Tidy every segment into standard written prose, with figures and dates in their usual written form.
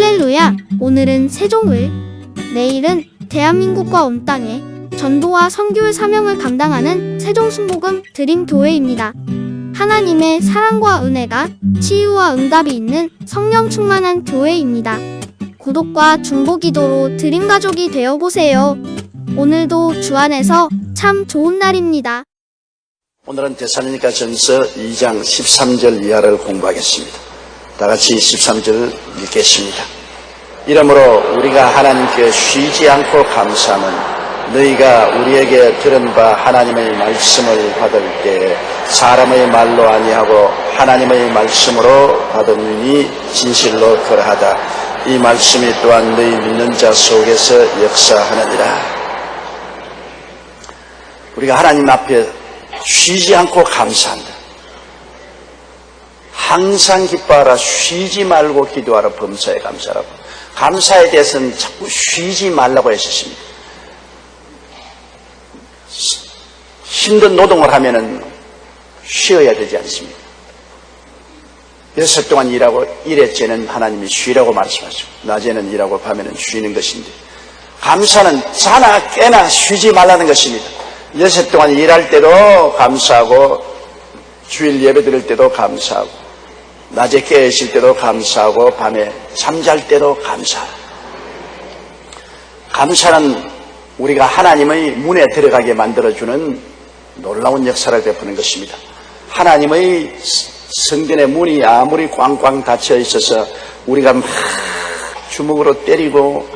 할렐루야! 오늘은 세종을, 내일은 대한민국과 온 땅에 전도와 선교의 사명을 감당하는 세종순복음 드림교회입니다. 하나님의 사랑과 은혜가 치유와 응답이 있는 성령 충만한 교회입니다. 구독과 중보기도로 드림가족이 되어보세요. 오늘도 주 안에서 참 좋은 날입니다. 오늘은 데살로니가전서 2장 13절 이하를 공부하겠습니다. 다같이 13절 읽겠습니다. 이러므로 우리가 하나님께 쉬지 않고 감사하는 너희가 우리에게 들은 바 하나님의 말씀을 받을 때 사람의 말로 아니하고 하나님의 말씀으로 받으니 진실로 그러하다. 이 말씀이 또한 너희 믿는 자 속에서 역사하느니라. 우리가 하나님 앞에 쉬지 않고 감사한다. 항상 기뻐하라. 쉬지 말고 기도하라. 범사에 감사하라고. 감사에 대해서는 자꾸 쉬지 말라고 했습니다. 힘든 노동을 하면은 쉬어야 되지 않습니까? 6 동안 일하고 일했째는 하나님이 쉬라고 말씀하시고 낮에는 일하고 밤에는 쉬는 것인데, 감사는 자나 깨나 쉬지 말라는 것입니다. 6 동안 일할 때도 감사하고 주일 예배 드릴 때도 감사하고 낮에 깨어 있을 때도 감사하고 밤에 잠잘 때도 감사하고. 감사는 우리가 하나님의 문에 들어가게 만들어주는 놀라운 역사를 베푸는 것입니다. 하나님의 성전의 문이 아무리 꽝꽝 닫혀 있어서 우리가 막 주먹으로 때리고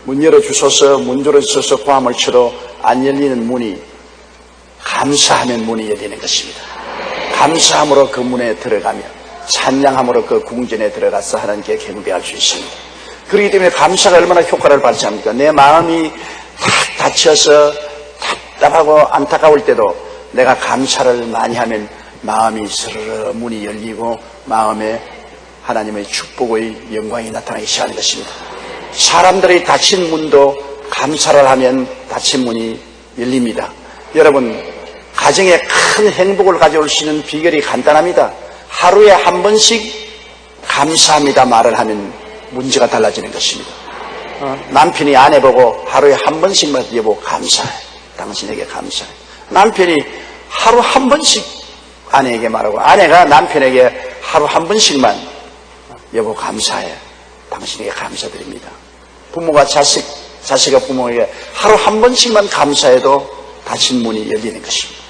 문 열어주소서 문 열어주소서 고함을 쳐도 안 열리는 문이 감사하면 문이 열리는 것입니다. 감사함으로 그 문에 들어가며 찬양함으로 그 궁전에 들어가서 하나님께 경배할 수 있습니다. 그렇기 때문에 감사가 얼마나 효과를 발휘합니까? 내 마음이 탁 닫혀서 답답하고 안타까울 때도 내가 감사를 많이 하면 마음이 스르르 문이 열리고 마음에 하나님의 축복의 영광이 나타나기 시작하는 것입니다. 사람들의 닫힌 문도 감사를 하면 닫힌 문이 열립니다. 여러분, 가정에 큰 행복을 가져올 수 있는 비결이 간단합니다. 하루에 한 번씩 감사합니다 말을 하면 문제가 달라지는 것입니다. 남편이 아내 보고 하루에 한 번씩만 여보 감사해. 당신에게 감사해. 남편이 하루 한 번씩 아내에게 말하고 아내가 남편에게 하루 한 번씩만 여보 감사해. 당신에게 감사드립니다. 부모가 자식과 부모에게 하루 한 번씩만 감사해도 닫힌 문이 열리는 것입니다.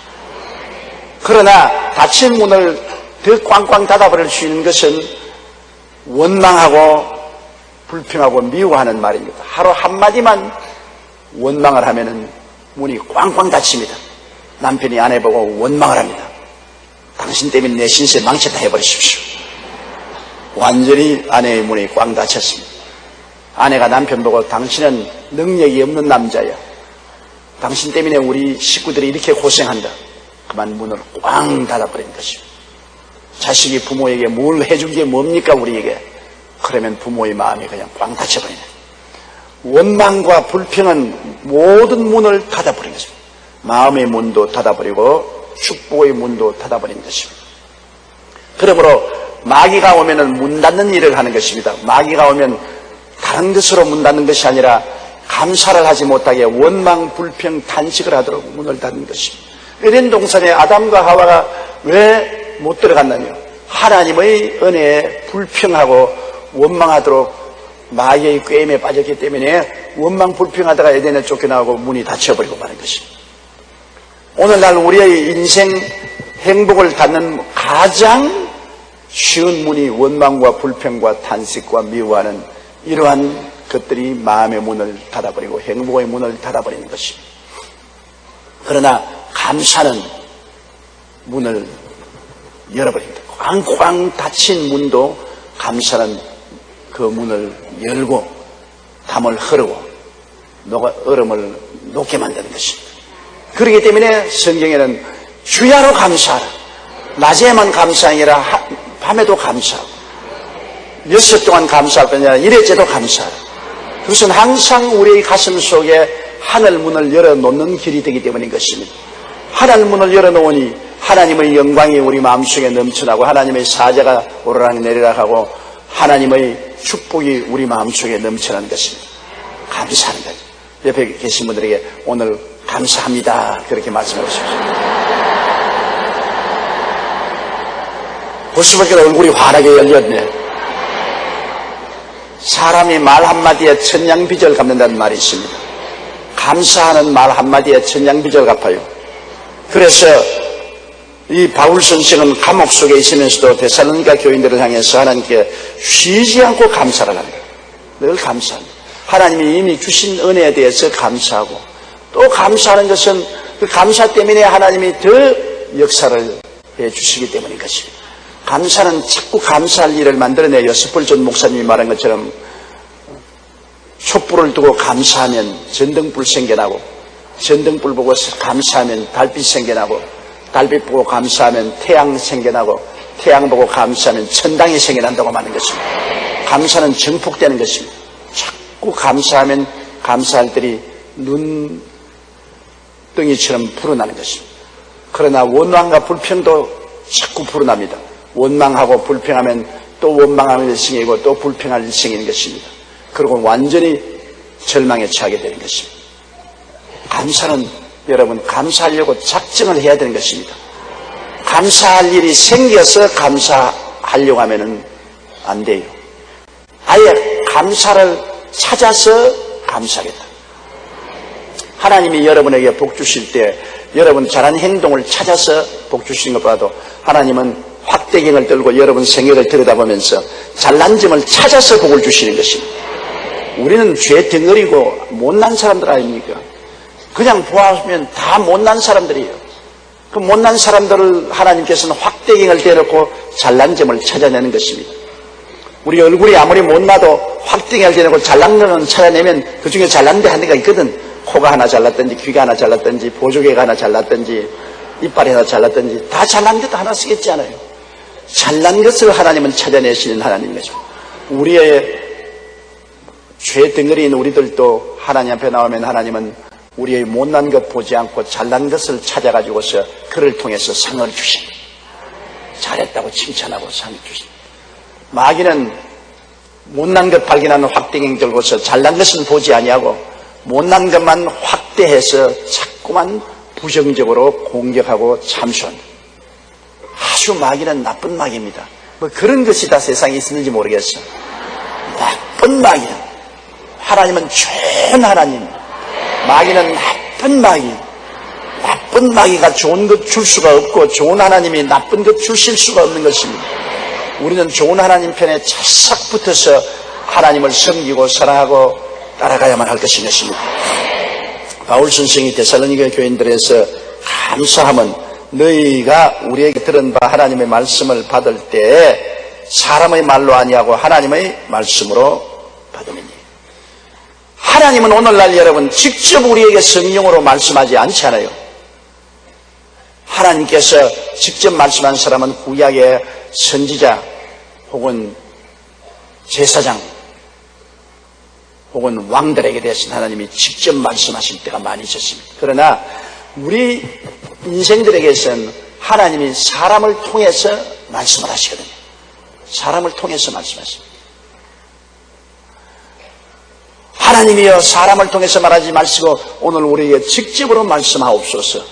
그러나 닫힌 문을 더 꽝꽝 닫아버릴 수 있는 것은 원망하고 불평하고 미워하는 말입니다. 하루 한마디만 원망을 하면은 문이 꽝꽝 닫힙니다. 남편이 아내 보고 원망을 합니다. 당신 때문에 내 신세 망쳤다 해버리십시오. 완전히 아내의 문이 꽝 닫혔습니다. 아내가 남편 보고 당신은 능력이 없는 남자야. 당신 때문에 우리 식구들이 이렇게 고생한다. 그만 문을 꽝 닫아버린 것입니다. 자식이 부모에게 뭘 해준 게 뭡니까 우리에게? 그러면 부모의 마음이 그냥 꽝 닫혀버리네. 원망과 불평은 모든 문을 닫아버린 것입니다. 마음의 문도 닫아버리고 축복의 문도 닫아버린 것입니다. 그러므로 마귀가 오면은 문 닫는 일을 하는 것입니다. 마귀가 오면 다른 것으로 문 닫는 것이 아니라 감사를 하지 못하게 원망, 불평, 탄식을 하도록 문을 닫는 것입니다. 에덴 동산에 아담과 하와가 왜 못 들어갔나요? 하나님의 은혜에 불평하고 원망하도록 마귀의 꾀임에 빠졌기 때문에 원망 불평하다가 에덴에 쫓겨나고 문이 닫혀버리고 마는 것입니다. 오늘날 우리의 인생 행복을 닫는 가장 쉬운 문이 원망과 불평과 탄식과 미워하는 이러한 것들이 마음의 문을 닫아버리고 행복의 문을 닫아버리는 것입니다. 그러나 감사는 문을 열어버립니다. 꽝꽝 닫힌 문도 감사는 그 문을 열고 담을 흐르고 얼음을 녹게 만드는 것입니다. 그렇기 때문에 성경에는 주야로 감사하라. 낮에만 감사하는 게 아니라 밤에도 감사하고 6 동안 감사할 뿐 아니라 일회째도 감사하라. 그것은 항상 우리의 가슴 속에 하늘 문을 열어놓는 길이 되기 때문인 것입니다. 하늘 문을 열어놓으니 하나님의 영광이 우리 마음속에 넘쳐나고 하나님의 사자가 오르락 내리락 하고 하나님의 축복이 우리 마음속에 넘쳐나는 것입니다. 감사하는 거죠. 옆에 계신 분들에게 오늘 감사합니다 그렇게 말씀해 보십시오. 볼 수밖에 얼굴이 환하게 열렸네. 사람이 말 한마디에 천냥빚을 갚는다는 말이 있습니다. 감사하는 말 한마디에 천냥빚을 갚아요. 그래서 이 바울 선생은 감옥 속에 있으면서도 데살로니가 교인들을 향해서 하나님께 쉬지 않고 감사를 합니다. 늘 감사합니다. 하나님이 이미 주신 은혜에 대해서 감사하고 또 감사하는 것은 그 감사 때문에 하나님이 더 역사를 해주시기 때문인 것입니다. 감사는 자꾸 감사할 일을 만들어내요. 스펄전 목사님이 말한 것처럼 촛불을 두고 감사하면 전등불 생겨나고 전등불 보고 감사하면 달빛 생겨나고 달빛 보고 감사하면 태양 생겨나고 태양 보고 감사하면 천당이 생겨난다고 말하는 것입니다. 감사는 증폭되는 것입니다. 자꾸 감사하면 감사할 들이 눈덩이처럼 불어나는 것입니다. 그러나 원망과 불평도 자꾸 불어납니다. 원망하고 불평하면 또 원망하는 일생이고 또 불평할 일생인 것입니다. 그리고 완전히 절망에 처하게 되는 것입니다. 감사는 여러분 감사하려고 작정을 해야 되는 것입니다. 감사할 일이 생겨서 감사하려고 하면은 안 돼요. 아예 감사를 찾아서 감사하겠다. 하나님이 여러분에게 복 주실 때 여러분 잘한 행동을 찾아서 복 주시는 것보다도 하나님은 확대경을 들고 여러분 생애를 들여다보면서 잘난 점을 찾아서 복을 주시는 것입니다. 우리는 죄 덩어리고 못난 사람들 아닙니까? 그냥 보아하면 다 못난 사람들이에요. 그 못난 사람들을 하나님께서는 확대경을 대놓고 잘난 점을 찾아내는 것입니다. 우리 얼굴이 아무리 못나도 확대경을 대놓고 잘난 점을 찾아내면 그 중에 잘난 데 한 대가 있거든. 코가 하나 잘났든지 귀가 하나 잘났든지 보조개가 하나 잘났든지 이빨이 하나 잘났든지 다 잘난 것 하나 쓰겠지 않아요. 잘난 것을 하나님은 찾아내시는 하나님이죠. 우리의 죄 덩어리인 우리들도 하나님 앞에 나오면 하나님은 우리의 못난 것 보지 않고 잘난 것을 찾아가지고서 그를 통해서 상을 주십니다. 잘했다고 칭찬하고 상을 주십니다. 마귀는 못난 것 발견하는 확대경 들고서 잘난 것은 보지 아니하고 못난 것만 확대해서 자꾸만 부정적으로 공격하고 참수합니다. 아주 마귀는 나쁜 마귀입니다. 뭐 그런 것이 다 세상에 있는지 모르겠어. 나쁜 마귀. 하나님은 좋은 하나님. 마귀는 나쁜 마귀. 나쁜 마귀가 좋은 것 줄 수가 없고 좋은 하나님이 나쁜 것 주실 수가 없는 것입니다. 우리는 좋은 하나님 편에 착 붙어서 하나님을 섬기고 사랑하고 따라가야만 할 것입니다. 바울 선생이 데살로니가 교인들에서 감사함은 너희가 우리에게 들은 바 하나님의 말씀을 받을 때 사람의 말로 아니하고 하나님의 말씀으로 받으니. 하나님은 오늘날 여러분 직접 우리에게 성령으로 말씀하지 않지 않아요. 하나님께서 직접 말씀한 사람은 구약의 선지자 혹은 제사장 혹은 왕들에게 대해서 하나님이 직접 말씀하실 때가 많이 있었습니다. 그러나 우리 인생들에게서는 하나님이 사람을 통해서 말씀을 하시거든요. 사람을 통해서 말씀하십니다. 하나님이여 사람을 통해서 말하지 마시고 오늘 우리에게 직접으로 말씀하옵소서.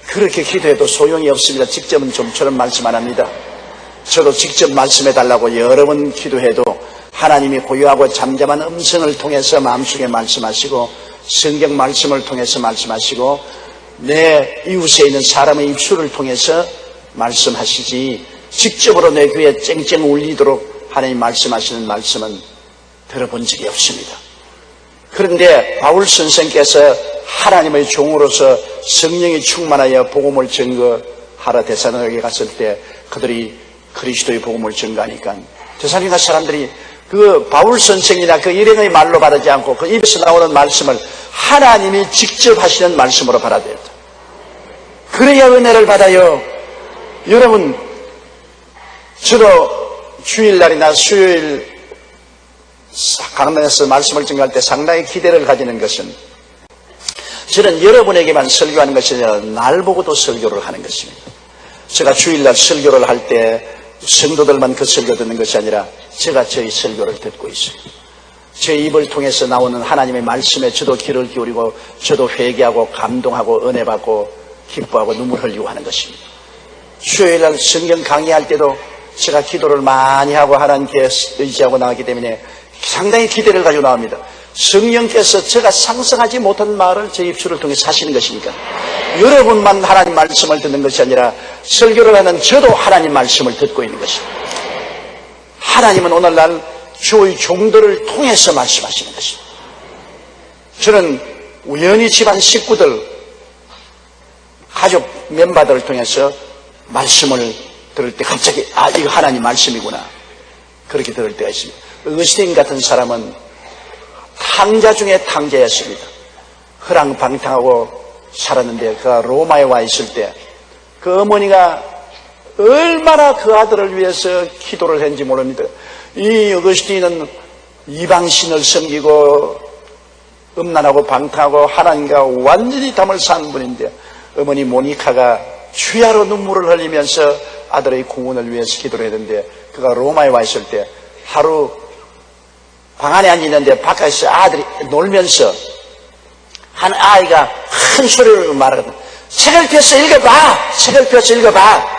그렇게 기도해도 소용이 없습니다. 직접은 좀처럼 말씀 안 합니다. 저도 직접 말씀해달라고 여러 번 기도해도 하나님이 고요하고 잠잠한 음성을 통해서 마음속에 말씀하시고 성경 말씀을 통해서 말씀하시고 내 이웃에 있는 사람의 입술을 통해서 말씀하시지 직접으로 내 귀에 쨍쨍 울리도록 하나님 말씀하시는 말씀은 들어본 적이 없습니다. 그런데 바울 선생께서 하나님의 종으로서 성령이 충만하여 복음을 증거하러 데살로니가에 갔을 때 그들이 그리스도의 복음을 증거하니까 데살로니가 사람들이 그 바울 선생이나 그 일행의 말로 받지 않고 그 입에서 나오는 말씀을 하나님이 직접 하시는 말씀으로 받아들여야 된다. 그래야 은혜를 받아요. 여러분, 저도 주일날이나 수요일 강단에서 말씀을 증거할 때 상당히 기대를 가지는 것은 저는 여러분에게만 설교하는 것이 아니라 날 보고도 설교를 하는 것입니다. 제가 주일날 설교를 할 때 성도들만 그 설교 듣는 것이 아니라 제가 저희 설교를 듣고 있어요. 제 입을 통해서 나오는 하나님의 말씀에 저도 귀를 기울이고 저도 회개하고 감동하고 은혜 받고 기뻐하고 눈물 흘리고 하는 것입니다. 수요일날 성경 강의할 때도 제가 기도를 많이 하고 하나님께 의지하고 나가기 때문에 상당히 기대를 가지고 나옵니다. 성령께서 제가 상상하지 못한 말을 제 입술을 통해 하시는 것이니까 여러분만 하나님 말씀을 듣는 것이 아니라 설교를 하는 저도 하나님 말씀을 듣고 있는 것입니다. 하나님은 오늘날 주의 종들을 통해서 말씀하시는 것입니다. 저는 우연히 집안 식구들, 가족 멤버들을 통해서 말씀을 들을 때 갑자기 이거 하나님 말씀이구나 그렇게 들을 때가 있습니다. 어스틴 같은 사람은 탕자 중에 탕자였습니다. 허랑방탕하고 살았는데 그가 로마에 와 있을 때 그 어머니가 얼마나 그 아들을 위해서 기도를 했는지 모릅니다. 이 어거스틴은 이방신을 섬기고 음란하고 방탕하고 하나님과 완전히 담을 쌓은 분인데 어머니 모니카가 주야로 눈물을 흘리면서 아들의 구원을 위해서 기도를 했는데 그가 로마에 와 있을 때 하루 방 안에 앉았는데 바깥에서 아들이 놀면서 한 아이가 큰 소리로 말하거든. 책을 펴서 읽어봐! 책을 펴서 읽어봐!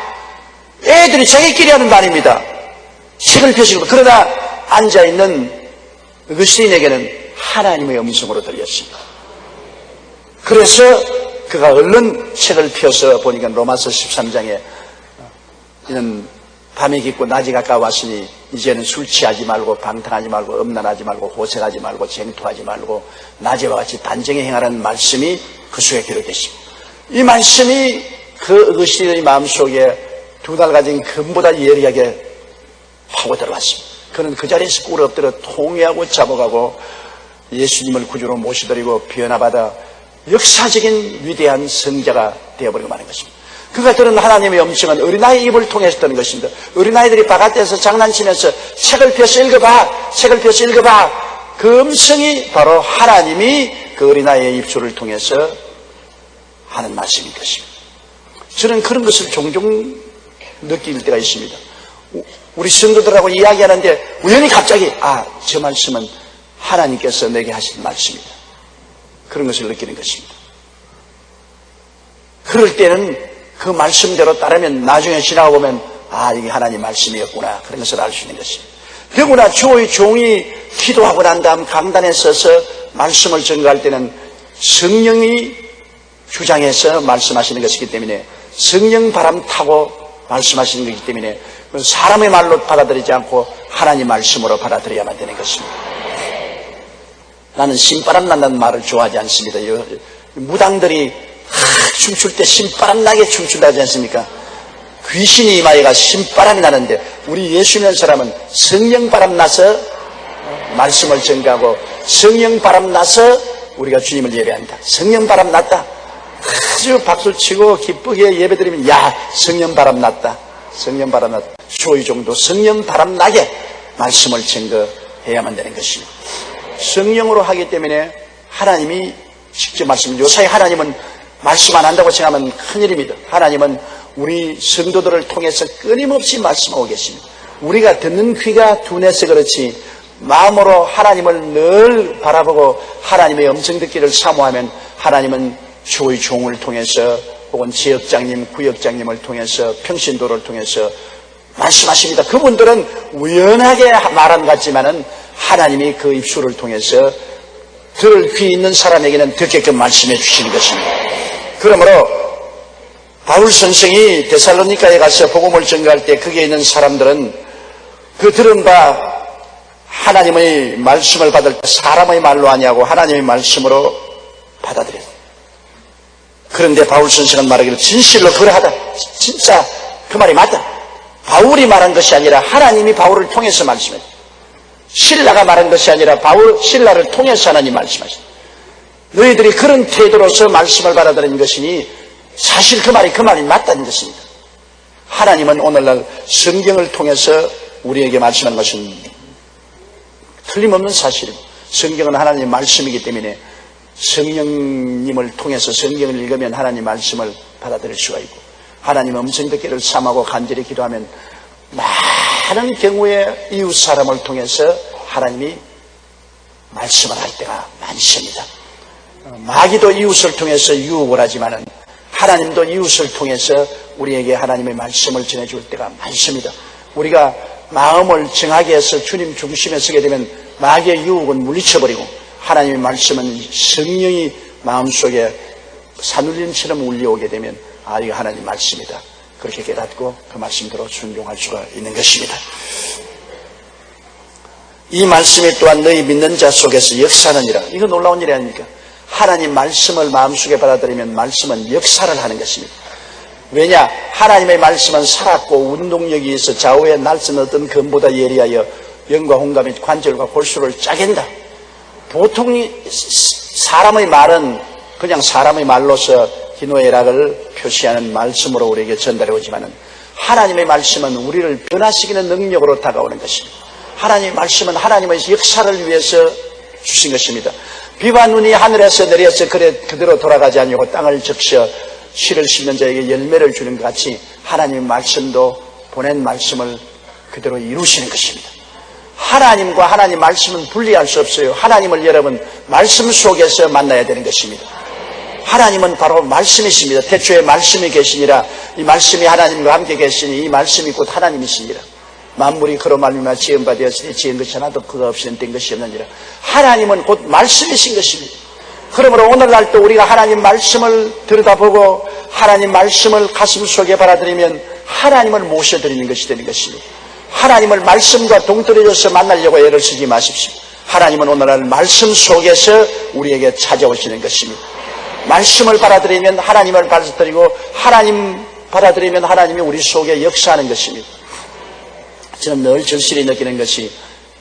애들이 자기끼리 하는 말입니다. 책을 펴서 읽어봐. 그러나 앉아있는 어거스틴에게는 하나님의 음성으로 들렸습니다. 그래서 그가 얼른 책을 펴서 보니까 로마서 13장에 이는 밤이 깊고 낮이 가까웠으니 이제는 술 취하지 말고 방탕하지 말고 음란하지 말고 호색하지 말고 쟁투하지 말고 낮에와 같이 단정히 행하라는 말씀이 그 속에 기록됐습니다. 이 말씀이 그 어거스틴의 마음속에 두 달 가진 금보다 예리하게 파고 들어갔습니다. 그는 그 자리에서 꿇어 엎드려 통회하고 자복하고 예수님을 구주로 모시드리고 변화받아 역사적인 위대한 성자가 되어버리고 마는 것입니다. 그가 들은 하나님의 음성은 어린아이 입을 통해서 듣는 것입니다. 어린아이들이 바깥에서 장난치면서 책을 펴서 읽어봐, 책을 펴서 읽어봐. 그 음성이 바로 하나님이 그 어린아이의 입술을 통해서 하는 말씀인 것입니다. 저는 그런 것을 종종 느낄 때가 있습니다. 우리 성도들하고 이야기하는데 우연히 갑자기 저 말씀은 하나님께서 내게 하신 말씀이다. 그런 것을 느끼는 것입니다. 그럴 때는 그 말씀대로 따르면 나중에 지나고 보면 이게 하나님 말씀이었구나 그런 것을 알 수 있는 것입니다. 더구나 주의 종이 기도하고 난 다음 강단에 서서 말씀을 전가할 때는 성령이 주장해서 말씀하시는 것이기 때문에 성령 바람 타고 말씀하시는 것이기 때문에 사람의 말로 받아들이지 않고 하나님 말씀으로 받아들여야만 되는 것입니다. 나는 신바람 난다는 말을 좋아하지 않습니다. 무당들이 춤출 때 신바람 나게 춤춘다 하지 않습니까? 귀신이 이마에가 신바람이 나는데 우리 예수 믿는 사람은 성령 바람 나서 말씀을 전가하고 성령 바람 나서 우리가 주님을 예배한다. 성령 바람 났다. 아주 박수치고 기쁘게 예배드리면 성령 바람 났다. 성령 바람 났다. 주의 종도 성령 바람 나게 말씀을 증거해야만 되는 것입니다. 성령으로 하기 때문에 하나님이 직접 말씀, 요사이 하나님은 말씀 안 한다고 생각하면 큰일입니다. 하나님은 우리 성도들을 통해서 끊임없이 말씀하고 계십니다. 우리가 듣는 귀가 둔해서 그렇지 마음으로 하나님을 늘 바라보고 하나님의 음성 듣기를 사모하면 하나님은 주의 종을 통해서 혹은 지역장님, 구역장님을 통해서 평신도를 통해서 말씀하십니다. 그분들은 우연하게 말한 것 같지만은 하나님이 그 입술을 통해서 들을 귀 있는 사람에게는 듣게끔 말씀해 주시는 것입니다. 그러므로 바울 선생이 데살로니가에 가서 복음을 전가할 때 거기에 있는 사람들은 그 들은 바 하나님의 말씀을 받을 때 사람의 말로 아니하고 하나님의 말씀으로 받아들였다. 그런데 바울 선생은 말하기를 진실로 그러하다. 진짜 그 말이 맞다. 바울이 말한 것이 아니라 하나님이 바울을 통해서 말씀했다. 신라가 말한 것이 아니라 신라를 통해서 하나님 말씀하셨다. 너희들이 그런 태도로서 말씀을 받아들인 것이니 사실 그 말이 맞다는 것입니다. 하나님은 오늘날 성경을 통해서 우리에게 말씀하는 것은 틀림없는 사실입니다. 성경은 하나님의 말씀이기 때문에 성령님을 통해서 성경을 읽으면 하나님 말씀을 받아들일 수가 있고 하나님 음성 듣기를 삼하고 간절히 기도하면 많은 경우에 이웃 사람을 통해서 하나님이 말씀을 할 때가 많습니다. 마귀도 이웃을 통해서 유혹을 하지만은 하나님도 이웃을 통해서 우리에게 하나님의 말씀을 전해줄 때가 많습니다. 우리가 마음을 정하게 해서 주님 중심에 서게 되면 마귀의 유혹은 물리쳐버리고 하나님의 말씀은 성령이 마음속에 산울림처럼 울려오게 되면 아, 이거 하나님 말씀이다. 그렇게 깨닫고 그 말씀대로 순종할 수가 있는 것입니다. 이 말씀이 또한 너희 믿는 자 속에서 역사하느니라. 이거 놀라운 일이 아닙니까? 하나님 말씀을 마음속에 받아들이면 말씀은 역사를 하는 것입니다. 왜냐? 하나님의 말씀은 살았고 운동력이 있어 좌우에 날선 어떤 검보다 예리하여 영과 홍과 및 관절과 골수를 짜겐다. 보통 사람의 말은 그냥 사람의 말로서 희노애락을 표시하는 말씀으로 우리에게 전달해 오지만은 하나님의 말씀은 우리를 변화시키는 능력으로 다가오는 것입니다. 하나님의 말씀은 하나님의 역사를 위해서 주신 것입니다. 비와 눈이 하늘에서 내려서 그대로 돌아가지 아니고 땅을 적셔 씨를 심는 자에게 열매를 주는 것 같이 하나님의 말씀도 보낸 말씀을 그대로 이루시는 것입니다. 하나님과 하나님 말씀은 분리할 수 없어요. 하나님을 여러분 말씀 속에서 만나야 되는 것입니다. 하나님은 바로 말씀이십니다. 태초에 말씀이 계시니라. 이 말씀이 하나님과 함께 계시니 이 말씀이 곧 하나님이시니라. 만물이 그로 말미암아 지은 바 되었으니 지은 것이 하나도 그가 없이는 된 것이 없느니라. 하나님은 곧 말씀이신 것입니다. 그러므로 오늘날도 우리가 하나님 말씀을 들여다보고 하나님 말씀을 가슴 속에 받아들이면 하나님을 모셔드리는 것이 되는 것입니다. 하나님을 말씀과 동떨어져서 만나려고 애를 쓰지 마십시오. 하나님은 오늘날 말씀 속에서 우리에게 찾아오시는 것입니다. 말씀을 받아들이면 하나님을 받아들이고 하나님 받아들이면 하나님이 우리 속에 역사하는 것입니다. 저는 늘 절실히 느끼는 것이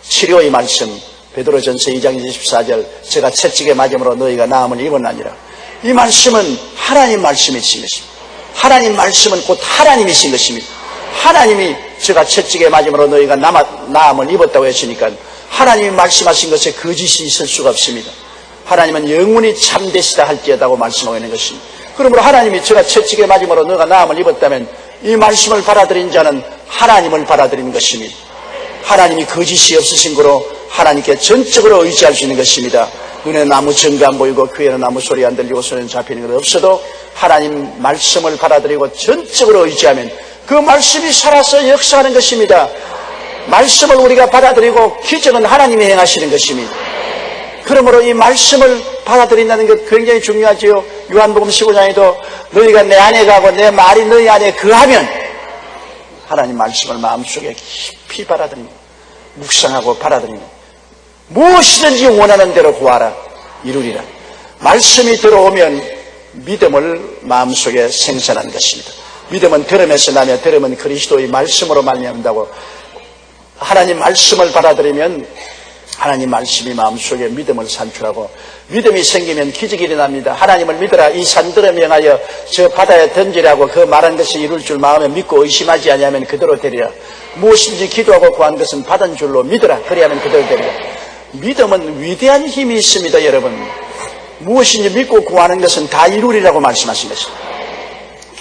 치료의 말씀 베드로전서 2장 24절 제가 채찍에 맞음으로 너희가 나음을 입었나니라. 이 말씀은 하나님 말씀이신 것입니다. 하나님 말씀은 곧 하나님이신 것입니다. 하나님이 제가 채찍에 맞음으로 너희가 나음을 입었다고 했으니까 하나님이 말씀하신 것에 거짓이 있을 수가 없습니다. 하나님은 영원히 참되시다 할지어다고 말씀하고 있는 것입니다. 그러므로 하나님이 제가 채찍에 맞음으로 너가 나음을 입었다면 이 말씀을 받아들인 자는 하나님을 받아들인 것입니다. 하나님이 거짓이 없으신 거로 하나님께 전적으로 의지할 수 있는 것입니다. 눈에는 아무 증거 안 보이고 귀에는 아무 소리 안 들리고 손에는 잡히는 것 없어도 하나님 말씀을 받아들이고 전적으로 의지하면 그 말씀이 살아서 역사하는 것입니다. 말씀을 우리가 받아들이고 기적은 하나님이 행하시는 것입니다. 그러므로 이 말씀을 받아들인다는 것 굉장히 중요하지요. 요한복음 15장에도 너희가 내 안에 가고 내 말이 너희 안에 거하면 하나님 말씀을 마음속에 깊이 받아들이고 묵상하고 받아들이면 무엇이든지 원하는 대로 구하라 이루리라. 말씀이 들어오면 믿음을 마음속에 생산하는 것입니다. 믿음은 들음에서 나며 들음은 그리스도의 말씀으로 말미암는다고. 하나님 말씀을 받아들이면 하나님 말씀이 마음속에 믿음을 산출하고 믿음이 생기면 기적이 일어납니다. 하나님을 믿으라. 이 산들을 명하여 저 바다에 던지라고 그 말한 것이 이룰 줄 마음에 믿고 의심하지 아니하면 그대로 되리라. 무엇인지 기도하고 구한 것은 받은 줄로 믿으라. 그리하면 그대로 되리라. 믿음은 위대한 힘이 있습니다. 여러분, 무엇인지 믿고 구하는 것은 다 이루리라고 말씀하신 것입니다.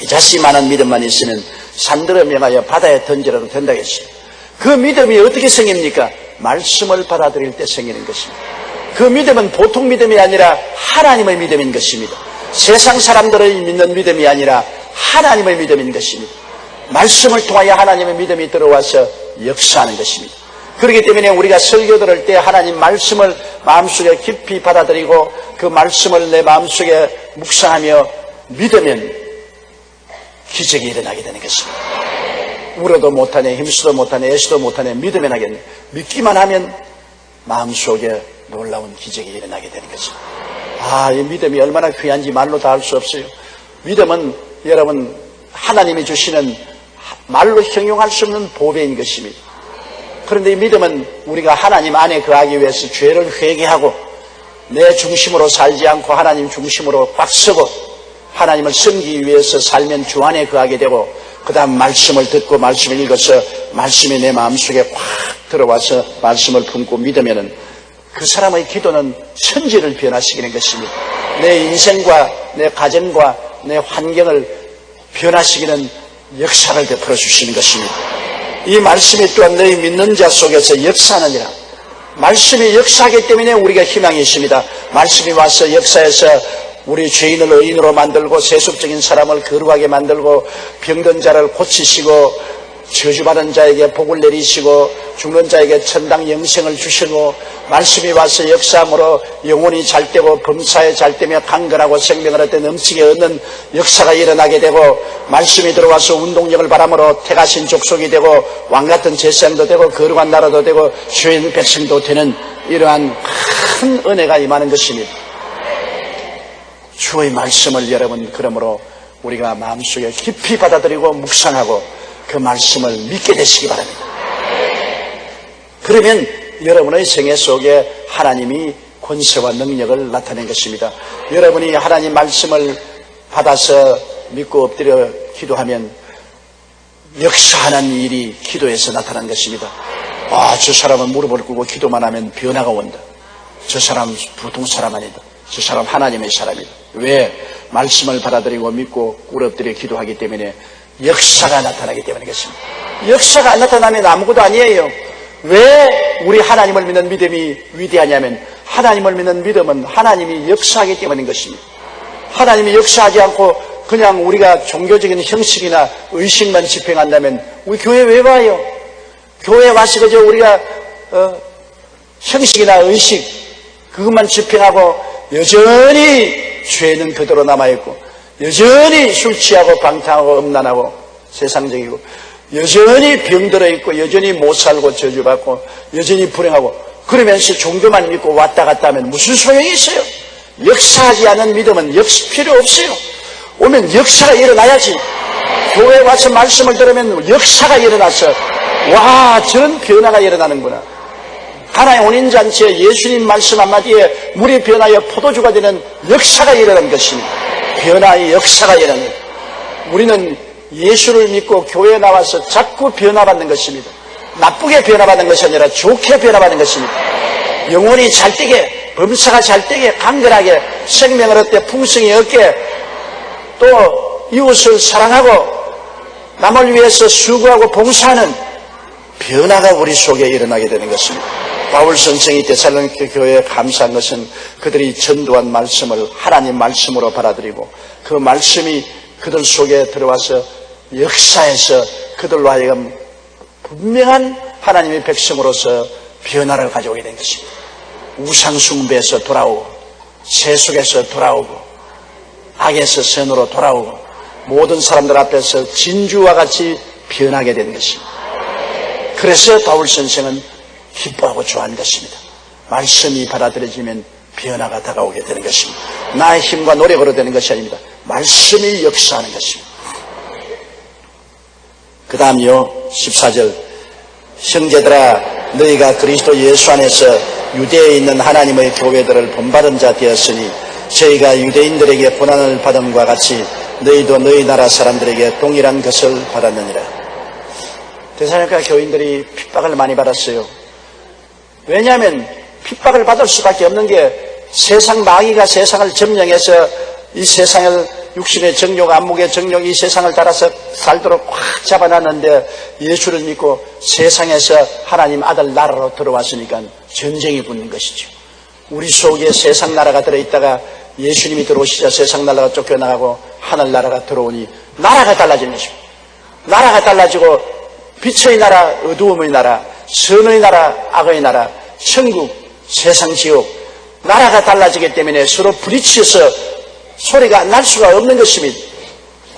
자신만한 믿음만 있으면 산들을 명하여 바다에 던지라도 된다고 했습니다. 그 믿음이 어떻게 생깁니까? 말씀을 받아들일 때 생기는 것입니다. 그 믿음은 보통 믿음이 아니라 하나님의 믿음인 것입니다. 세상 사람들의 믿는 믿음이 아니라 하나님의 믿음인 것입니다. 말씀을 통하여 하나님의 믿음이 들어와서 역사하는 것입니다. 그렇기 때문에 우리가 설교 들을 때 하나님 말씀을 마음속에 깊이 받아들이고 그 말씀을 내 마음속에 묵상하며 믿으면 기적이 일어나게 되는 것입니다. 울어도 못하네, 힘쓰도 못하네, 애쓰도 못하네, 믿으면 하겠네. 믿기만 하면 마음속에 놀라운 기적이 일어나게 되는 것입니다. 아, 이 믿음이 얼마나 귀한지 말로 다 할 수 없어요. 믿음은 여러분 하나님이 주시는 말로 형용할 수 없는 보배인 것입니다. 그런데 이 믿음은 우리가 하나님 안에 거하기 위해서 죄를 회개하고 내 중심으로 살지 않고 하나님 중심으로 꽉 서고 하나님을 섬기기 위해서 살면 주 안에 거하게 되고 그 다음 말씀을 듣고 말씀을 읽어서 말씀이 내 마음속에 확 들어와서 말씀을 품고 믿으면 그 사람의 기도는 천지를 변화시키는 것입니다. 내 인생과 내 가정과 내 환경을 변화시키는 역사를 베풀어 주시는 것입니다. 이 말씀이 또한 너희 믿는 자 속에서 역사하느니라. 말씀이 역사하기 때문에 우리가 희망이 있습니다. 말씀이 와서 역사에서 우리 죄인을 의인으로 만들고 세속적인 사람을 거룩하게 만들고 병든 자를 고치시고 저주받은 자에게 복을 내리시고 죽는 자에게 천당 영생을 주시고 말씀이 와서 역사함으로 영혼이 잘되고 범사에 잘되며 강건하고 생명을 얻되 넘치게 얻는 역사가 일어나게 되고 말씀이 들어와서 운동력을 바람으로 택하신 족속이 되고 왕같은 제사장도 되고 거룩한 나라도 되고 주인 백성도 되는 이러한 큰 은혜가 임하는 것입니다. 주의 말씀을 여러분 그러므로 우리가 마음속에 깊이 받아들이고 묵상하고 그 말씀을 믿게 되시기 바랍니다. 그러면 여러분의 생애 속에 하나님이 권세와 능력을 나타낸 것입니다. 여러분이 하나님 말씀을 받아서 믿고 엎드려 기도하면 역사하는 일이 기도에서 나타난 것입니다. 저 사람은 무릎을 꿇고 기도만 하면 변화가 온다. 저 사람 보통 사람 아니다. 저 사람 하나님의 사람이다. 왜? 말씀을 받아들이고 믿고 꿇어 엎드려 기도하기 때문에 역사가 나타나기 때문인 것입니다. 역사가 안 나타나면 아무것도 아니에요. 왜 우리 하나님을 믿는 믿음이 위대하냐면 하나님을 믿는 믿음은 하나님이 역사하기 때문인 것입니다. 하나님이 역사하지 않고 그냥 우리가 종교적인 형식이나 의식만 집행한다면 우리 교회 왜 와요? 교회에 와서 그저 우리가 형식이나 의식 그것만 집행하고 여전히 죄는 그대로 남아있고 여전히 술 취하고 방탕하고 음란하고 세상적이고 여전히 병들어 있고 여전히 못 살고 저주받고 여전히 불행하고 그러면서 종교만 믿고 왔다 갔다 하면 무슨 소용이 있어요? 역사하지 않은 믿음은 필요 없어요. 오면 역사가 일어나야지. 교회에 와서 말씀을 들으면 역사가 일어나서 와 저런 변화가 일어나는구나. 가나의 혼인잔치에 예수님 말씀 한마디에 물이 변하여 포도주가 되는 역사가 일어난 것입니다. 변화의 역사가 일어나는 우리는 예수를 믿고 교회에 나와서 자꾸 변화받는 것입니다. 나쁘게 변화받는 것이 아니라 좋게 변화받는 것입니다. 영혼이 잘되게 범사가 잘되게 강건하게 생명을 얻되 풍성히 얻게 또 이웃을 사랑하고 남을 위해서 수고하고 봉사하는 변화가 우리 속에 일어나게 되는 것입니다. 바울 선생이 데살로니가 교회에 감사한 것은 그들이 전도한 말씀을 하나님 말씀으로 받아들이고 그 말씀이 그들 속에 들어와서 역사에서 그들로 하여금 분명한 하나님의 백성으로서 변화를 가져오게 된 것입니다. 우상숭배에서 돌아오고 세속에서 돌아오고 악에서 선으로 돌아오고 모든 사람들 앞에서 진주와 같이 변하게 된 것입니다. 그래서 바울 선생은 기뻐하고 좋아하는 것입니다. 말씀이 받아들여지면 변화가 다가오게 되는 것입니다. 나의 힘과 노력으로 되는 것이 아닙니다. 말씀이 역사하는 것입니다. 그 다음요 14절 형제들아 너희가 그리스도 예수 안에서 유대에 있는 하나님의 교회들을 본받은 자 되었으니 저희가 유대인들에게 고난을 받음과 같이 너희도 너희 나라 사람들에게 동일한 것을 받았느니라. 데살로니가 교인들이 핍박을 많이 받았어요. 왜냐하면 핍박을 받을 수밖에 없는 게 세상 마귀가 세상을 점령해서 이 세상을 육신의 정욕, 안목의 정욕 이 세상을 따라서 살도록 꽉 잡아놨는데 예수를 믿고 세상에서 하나님 아들 나라로 들어왔으니까 전쟁이 붙는 것이죠. 우리 속에 세상 나라가 들어있다가 예수님이 들어오시자 세상 나라가 쫓겨나가고 하늘나라가 들어오니 나라가 달라지는 것입니다. 나라가 달라지고 빛의 나라, 어두움의 나라, 선의 나라, 악의 나라, 천국, 세상 지옥 나라가 달라지기 때문에 서로 부딪혀서 소리가 날 수가 없는 것입니다.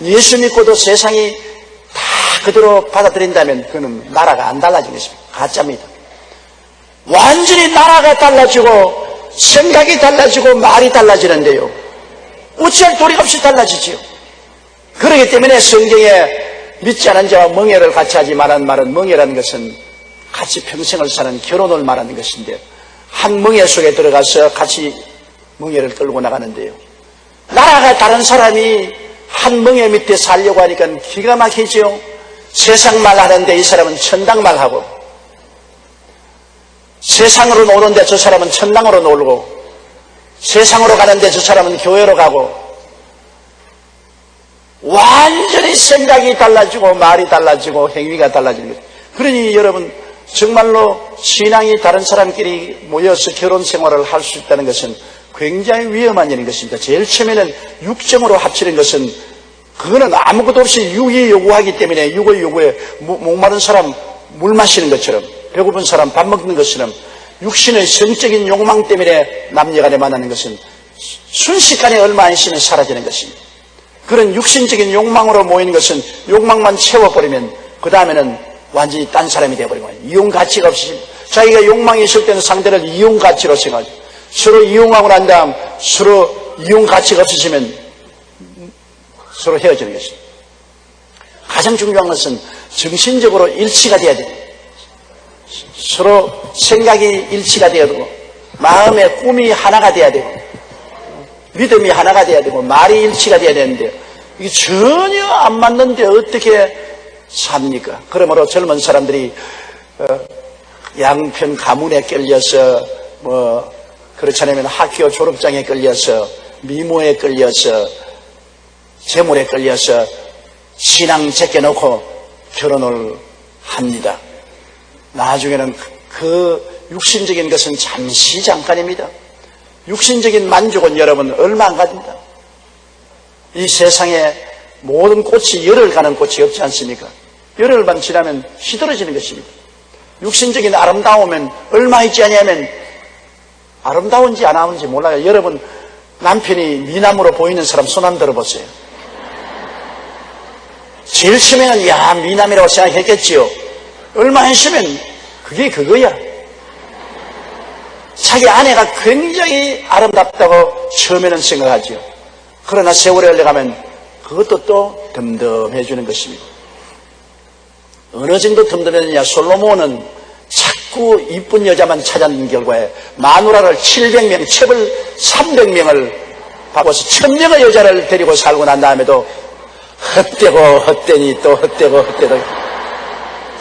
예수 믿고도 세상이 다 그대로 받아들인다면 그는 나라가 안 달라진 것입니다. 가짜입니다. 완전히 나라가 달라지고 생각이 달라지고 말이 달라지는데요. 어찌할 도리가 없이 달라지지요. 그렇기 때문에 성경에 믿지 않은 자와 멍해를 같이 하지 말라는 말은 멍해라는 것은 같이 평생을 사는 결혼을 말하는 것인데 한 멍해 속에 들어가서 같이 멍해를 끌고 나가는데요. 나라가 다른 사람이 한 멍해 밑에 살려고 하니까 기가 막히죠. 세상 말 하는데 이 사람은 천당 말하고 세상으로 노는데 저 사람은 천당으로 놀고 세상으로 가는데 저 사람은 교회로 가고 완전히 생각이 달라지고 말이 달라지고 행위가 달라지는 거예요. 그러니 여러분, 정말로 신앙이 다른 사람끼리 모여서 결혼 생활을 할 수 있다는 것은 굉장히 위험한 일인 것입니다. 제일 처음에는 육정으로 합치는 것은 그거는 아무것도 없이 육이 요구하기 때문에 육의 요구에 목마른 사람 물 마시는 것처럼, 배고픈 사람 밥 먹는 것처럼 육신의 성적인 욕망 때문에 남녀간에 만나는 것은 순식간에 얼마 안 있으면 사라지는 것입니다. 그런 육신적인 욕망으로 모이는 것은 욕망만 채워버리면 그 다음에는 완전히 딴 사람이 되어버리고 이용 가치가 없이 자기가 욕망이 있을 때는 상대를 이용 가치로 생각하죠. 서로 이용하고 난 다음 서로 이용 가치가 없어지면 서로 헤어지는 것입니다. 가장 중요한 것은 정신적으로 일치가 돼야 돼요. 서로 생각이 일치가 돼야 되고 마음의 꿈이 하나가 돼야 되고 믿음이 하나가 돼야 되고 말이 일치가 돼야 되는데 이게 전혀 안 맞는데 어떻게 삽니까? 그러므로 젊은 사람들이 양평 가문에 끌려서 그렇지 않으면 학교 졸업장에 끌려서 미모에 끌려서 재물에 끌려서 신앙 제껴놓고 결혼을 합니다. 나중에는 그 육신적인 것은 잠시 잠깐입니다. 육신적인 만족은 여러분 얼마 안 가집니다. 이 세상에 모든 꽃이 열흘 가는 꽃이 없지 않습니까? 열흘만 지나면 시들어지는 것입니다. 육신적인 아름다움은 얼마 있지 않냐면 아름다운지 안 아름다운지 몰라요. 여러분 남편이 미남으로 보이는 사람 손 한번 들어보세요. 제일 처음에는 야 미남이라고 생각했겠지요. 얼마 있으면 그게 그거야. 자기 아내가 굉장히 아름답다고 처음에는 생각하죠. 그러나 세월이 흘러가면 그것도 또 덤덤해지는 것입니다. 어느 정도 덤덤해지냐. 솔로몬은 자꾸 이쁜 여자만 찾아낸 결과에 마누라를 700명, 첩을 300명을 바꿔서 1000명의 여자를 데리고 살고 난 다음에도 헛되고 헛되니 또 헛되고 헛되고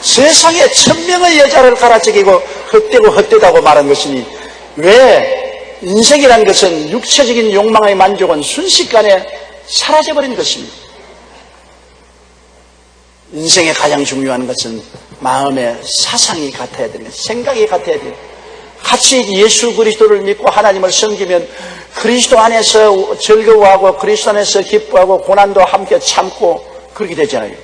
세상에 1000명의 여자를 갈아치기고 헛되고 헛되다고 말한 것이니 왜 인생이란 것은 육체적인 욕망의 만족은 순식간에 사라져버린 것입니다. 인생에 가장 중요한 것은 마음의 사상이 같아야 되는 것입니다. 생각이 같아야 돼요. 같이 예수 그리스도를 믿고 하나님을 섬기면 그리스도 안에서 즐거워하고 그리스도 안에서 기뻐하고 고난도 함께 참고 그렇게 되잖아요.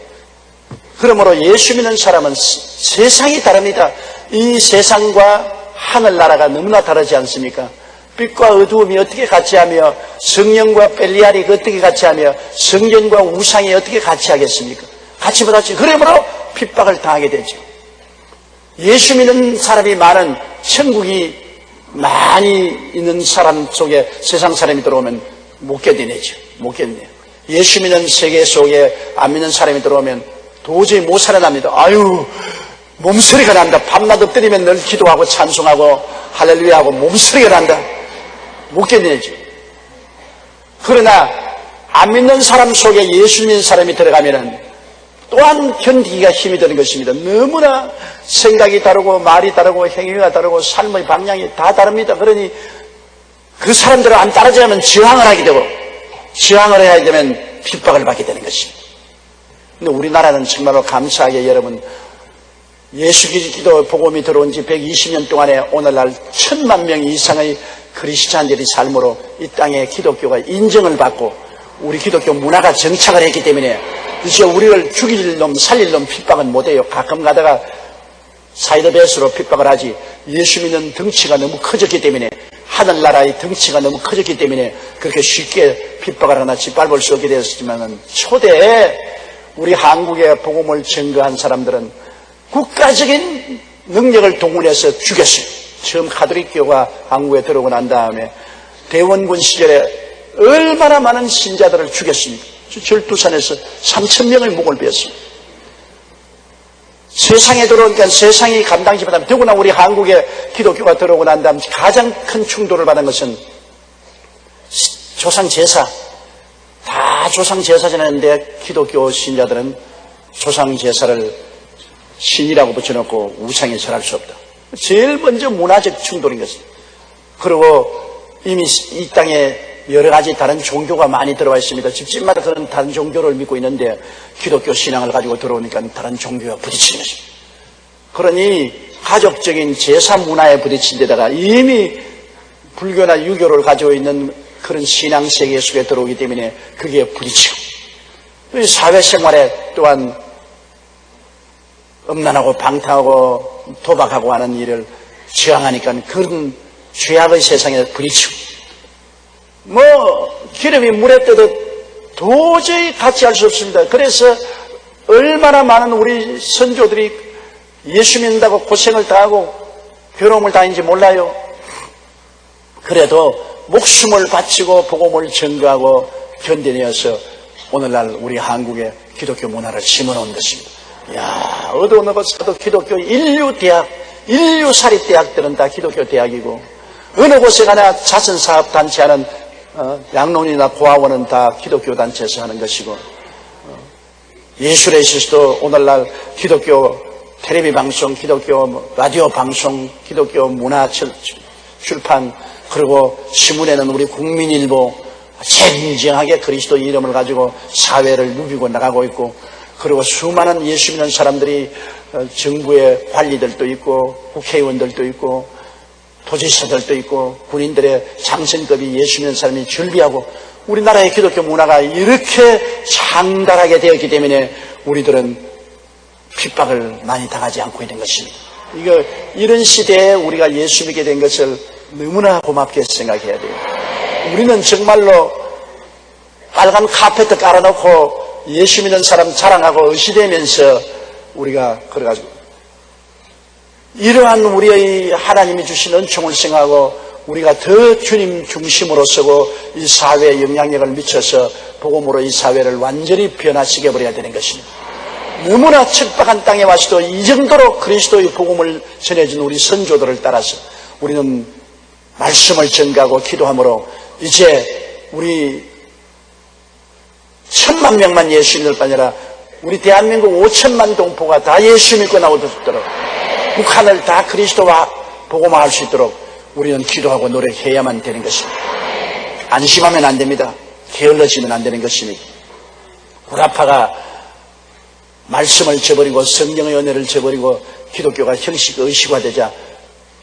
그러므로 예수 믿는 사람은 세상이 다릅니다. 이 세상과 하늘나라가 너무나 다르지 않습니까? 빛과 어두움이 어떻게 같이하며 성령과 벨리알이 어떻게 같이하며 성전과 우상이 어떻게 같이하겠습니까? 같이 못하지. 그러므로 핍박을 당하게 되죠. 예수 믿는 사람이 많은 천국이 많이 있는 사람 속에 세상 사람이 들어오면 못 견디내죠. 못 견디내요. 예수 믿는 세계 속에 안 믿는 사람이 들어오면 도저히 못 살아납니다. 아유 몸소리가 난다. 밤낮 엎드리면 늘 기도하고 찬송하고 할렐루야 하고 몸소리가 난다. 못 견디내죠. 그러나 안 믿는 사람 속에 예수 믿는 사람이 들어가면은 또한 견디기가 힘이 드는 것입니다. 너무나 생각이 다르고 말이 다르고 행위가 다르고 삶의 방향이 다 다릅니다. 그러니 그 사람들을 안 따라가면 저항을 하게 되고 저항을 해야 되면 핍박을 받게 되는 것입니다. 근데 우리나라는 정말로 감사하게 여러분 예수 그리스도 복음이 들어온 지 120년 동안에 오늘날 1000만 명 이상의 그리스도인들이 삶으로 이 땅에 기독교가 인정을 받고 우리 기독교 문화가 정착을 했기 때문에 이제 우리를 죽일 놈 살릴 놈 핍박은 못해요. 가끔 가다가 사이드베이스로 핍박을 하지. 예수 믿는 덩치가 너무 커졌기 때문에 하늘나라의 덩치가 너무 커졌기 때문에 그렇게 쉽게 핍박을 하나 짓밟을 수 없게 되었지만 초대에 우리 한국의 복음을 증거한 사람들은 국가적인 능력을 동원해서 죽였어요. 처음 가톨릭교가 한국에 들어오고 난 다음에 대원군 시절에 얼마나 많은 신자들을 죽였습니까? 절두산에서 3000명의 목을 베었습니다. 세상에 들어오니까 세상이 감당하지 못하면 더구나 우리 한국에 기독교가 들어오고 난 다음 가장 큰 충돌을 받은 것은 조상제사. 다 조상제사 지냈는데 기독교 신자들은 조상제사를 신이라고 붙여놓고 우상에 절할 수 없다. 제일 먼저 문화적 충돌인 것입니다. 그리고 이미 이 땅에 여러 가지 다른 종교가 많이 들어와 있습니다. 집집마다 그런 다른 종교를 믿고 있는데 기독교 신앙을 가지고 들어오니까 다른 종교와 부딪히는 것입니다. 그러니 가족적인 제사 문화에 부딪힌 데다가 이미 불교나 유교를 가지고 있는 그런 신앙 세계 속에 들어오기 때문에 그게 부딪히고, 사회생활에 또한 음란하고 방탕하고 도박하고 하는 일을 저항하니까 그런 죄악의 세상에 부딪히고, 기름이 물에 떠도 도저히 같이 할 수 없습니다. 그래서 얼마나 많은 우리 선조들이 예수 믿는다고 고생을 당하고 괴로움을 당했는지 몰라요. 그래도 목숨을 바치고 복음을 전가하고 견뎌내어서 오늘날 우리 한국의 기독교 문화를 심어놓은 것입니다. 어느 곳에도 기독교 인류대학, 인류사립대학들은 다 기독교 대학이고, 어느 곳에 가나 자선사업단체하는 양론이나 고아원은 다 기독교 단체에서 하는 것이고, 예술에 있어서도 오늘날 기독교 텔레비 방송, 기독교 라디오 방송, 기독교 문화 출판, 그리고 신문에는 우리 국민일보 진정하게 그리스도 이름을 가지고 사회를 누비고 나가고 있고, 그리고 수많은 예수 믿는 사람들이 정부의 관리들도 있고 국회의원들도 있고 도지사들도 있고 군인들의 장성급이 예수 믿는 사람이 즐비하고, 우리나라의 기독교 문화가 이렇게 장달하게 되었기 때문에 우리들은 핍박을 많이 당하지 않고 있는 것입니다. 이런 시대에 우리가 예수 믿게 된 것을 너무나 고맙게 생각해야 돼요. 우리는 정말로 빨간 카페트 깔아놓고 예수 믿는 사람 자랑하고 의시되면서 우리가 그래가지고 이러한 우리의 하나님이 주신 은총을 생각하고 우리가 더 주님 중심으로 서고 이 사회에 영향력을 미쳐서 복음으로 이 사회를 완전히 변화시켜 버려야 되는 것입니다. 너무나 척박한 땅에 와서도 이 정도로 그리스도의 복음을 전해준 우리 선조들을 따라서 우리는 말씀을 전가하고 기도함으로 이제 우리 1000만 명만 예수 믿을 뿐 아니라 우리 대한민국 5천만 동포가 다 예수 믿고 나오도록, 북한을 다 그리스도와 복음화할 수 있도록 우리는 기도하고 노력해야만 되는 것입니다. 안심하면 안 됩니다. 게을러지면 안 되는 것이니 구라파가 말씀을 저버리고 성령의 은혜를 저버리고 기독교가 형식 의식화되자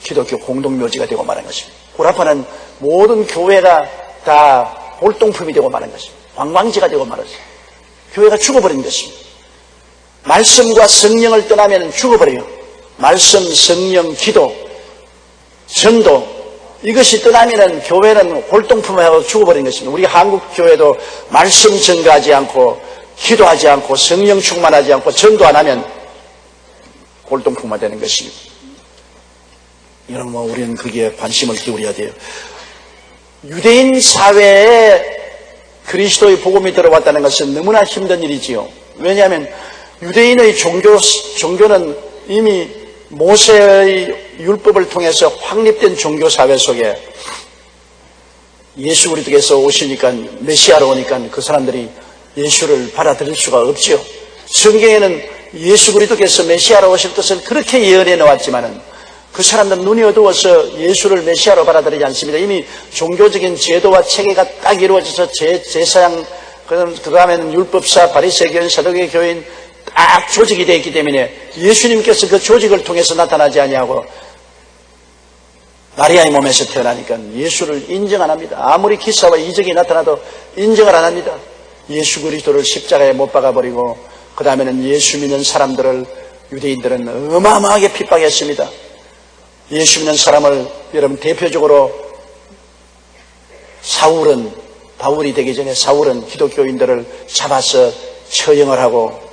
기독교 공동묘지가 되고 말한 것입니다. 구라파는 모든 교회가 다 골동품이 되고 말한 것입니다. 관광지가 되고 말았습니다. 교회가 죽어버린 것입니다. 말씀과 성령을 떠나면 죽어버려요. 말씀, 성령, 기도, 전도, 이것이 떠나면 교회는 골동품하고 죽어버린 것입니다. 우리 한국 교회도 말씀 전가하지 않고 기도하지 않고 성령 충만하지 않고 전도 안 하면 골동품화 되는 것입니다. 여러분, 우리는 거기에 관심을 기울여야 돼요. 유대인 사회에 그리스도의 복음이 들어왔다는 것은 너무나 힘든 일이지요. 왜냐하면 유대인의 종교는 이미 모세의 율법을 통해서 확립된 종교사회 속에 예수 그리스도께서 오시니까, 메시아로 오니까 그 사람들이 예수를 받아들일 수가 없지요. 성경에는 예수 그리스도께서 메시아로 오실 것을 그렇게 예언해 놓았지만은 그 사람들은 눈이 어두워서 예수를 메시아로 받아들이지 않습니다. 이미 종교적인 제도와 체계가 딱 이루어져서 제사장, 그 다음에는 율법사, 바리새 교인, 사두개 교인 딱 조직이 되어 있기 때문에 예수님께서 그 조직을 통해서 나타나지 아니하고 마리아의 몸에서 태어나니까 예수를 인정 안 합니다. 아무리 기사와 이적이 나타나도 인정을 안 합니다. 예수 그리스도를 십자가에 못 박아버리고 그 다음에는 예수 믿는 사람들을 유대인들은 어마어마하게 핍박했습니다. 예수 믿는 사람을 여러분 대표적으로 바울이 되기 전에 사울은 기독교인들을 잡아서 처형을 하고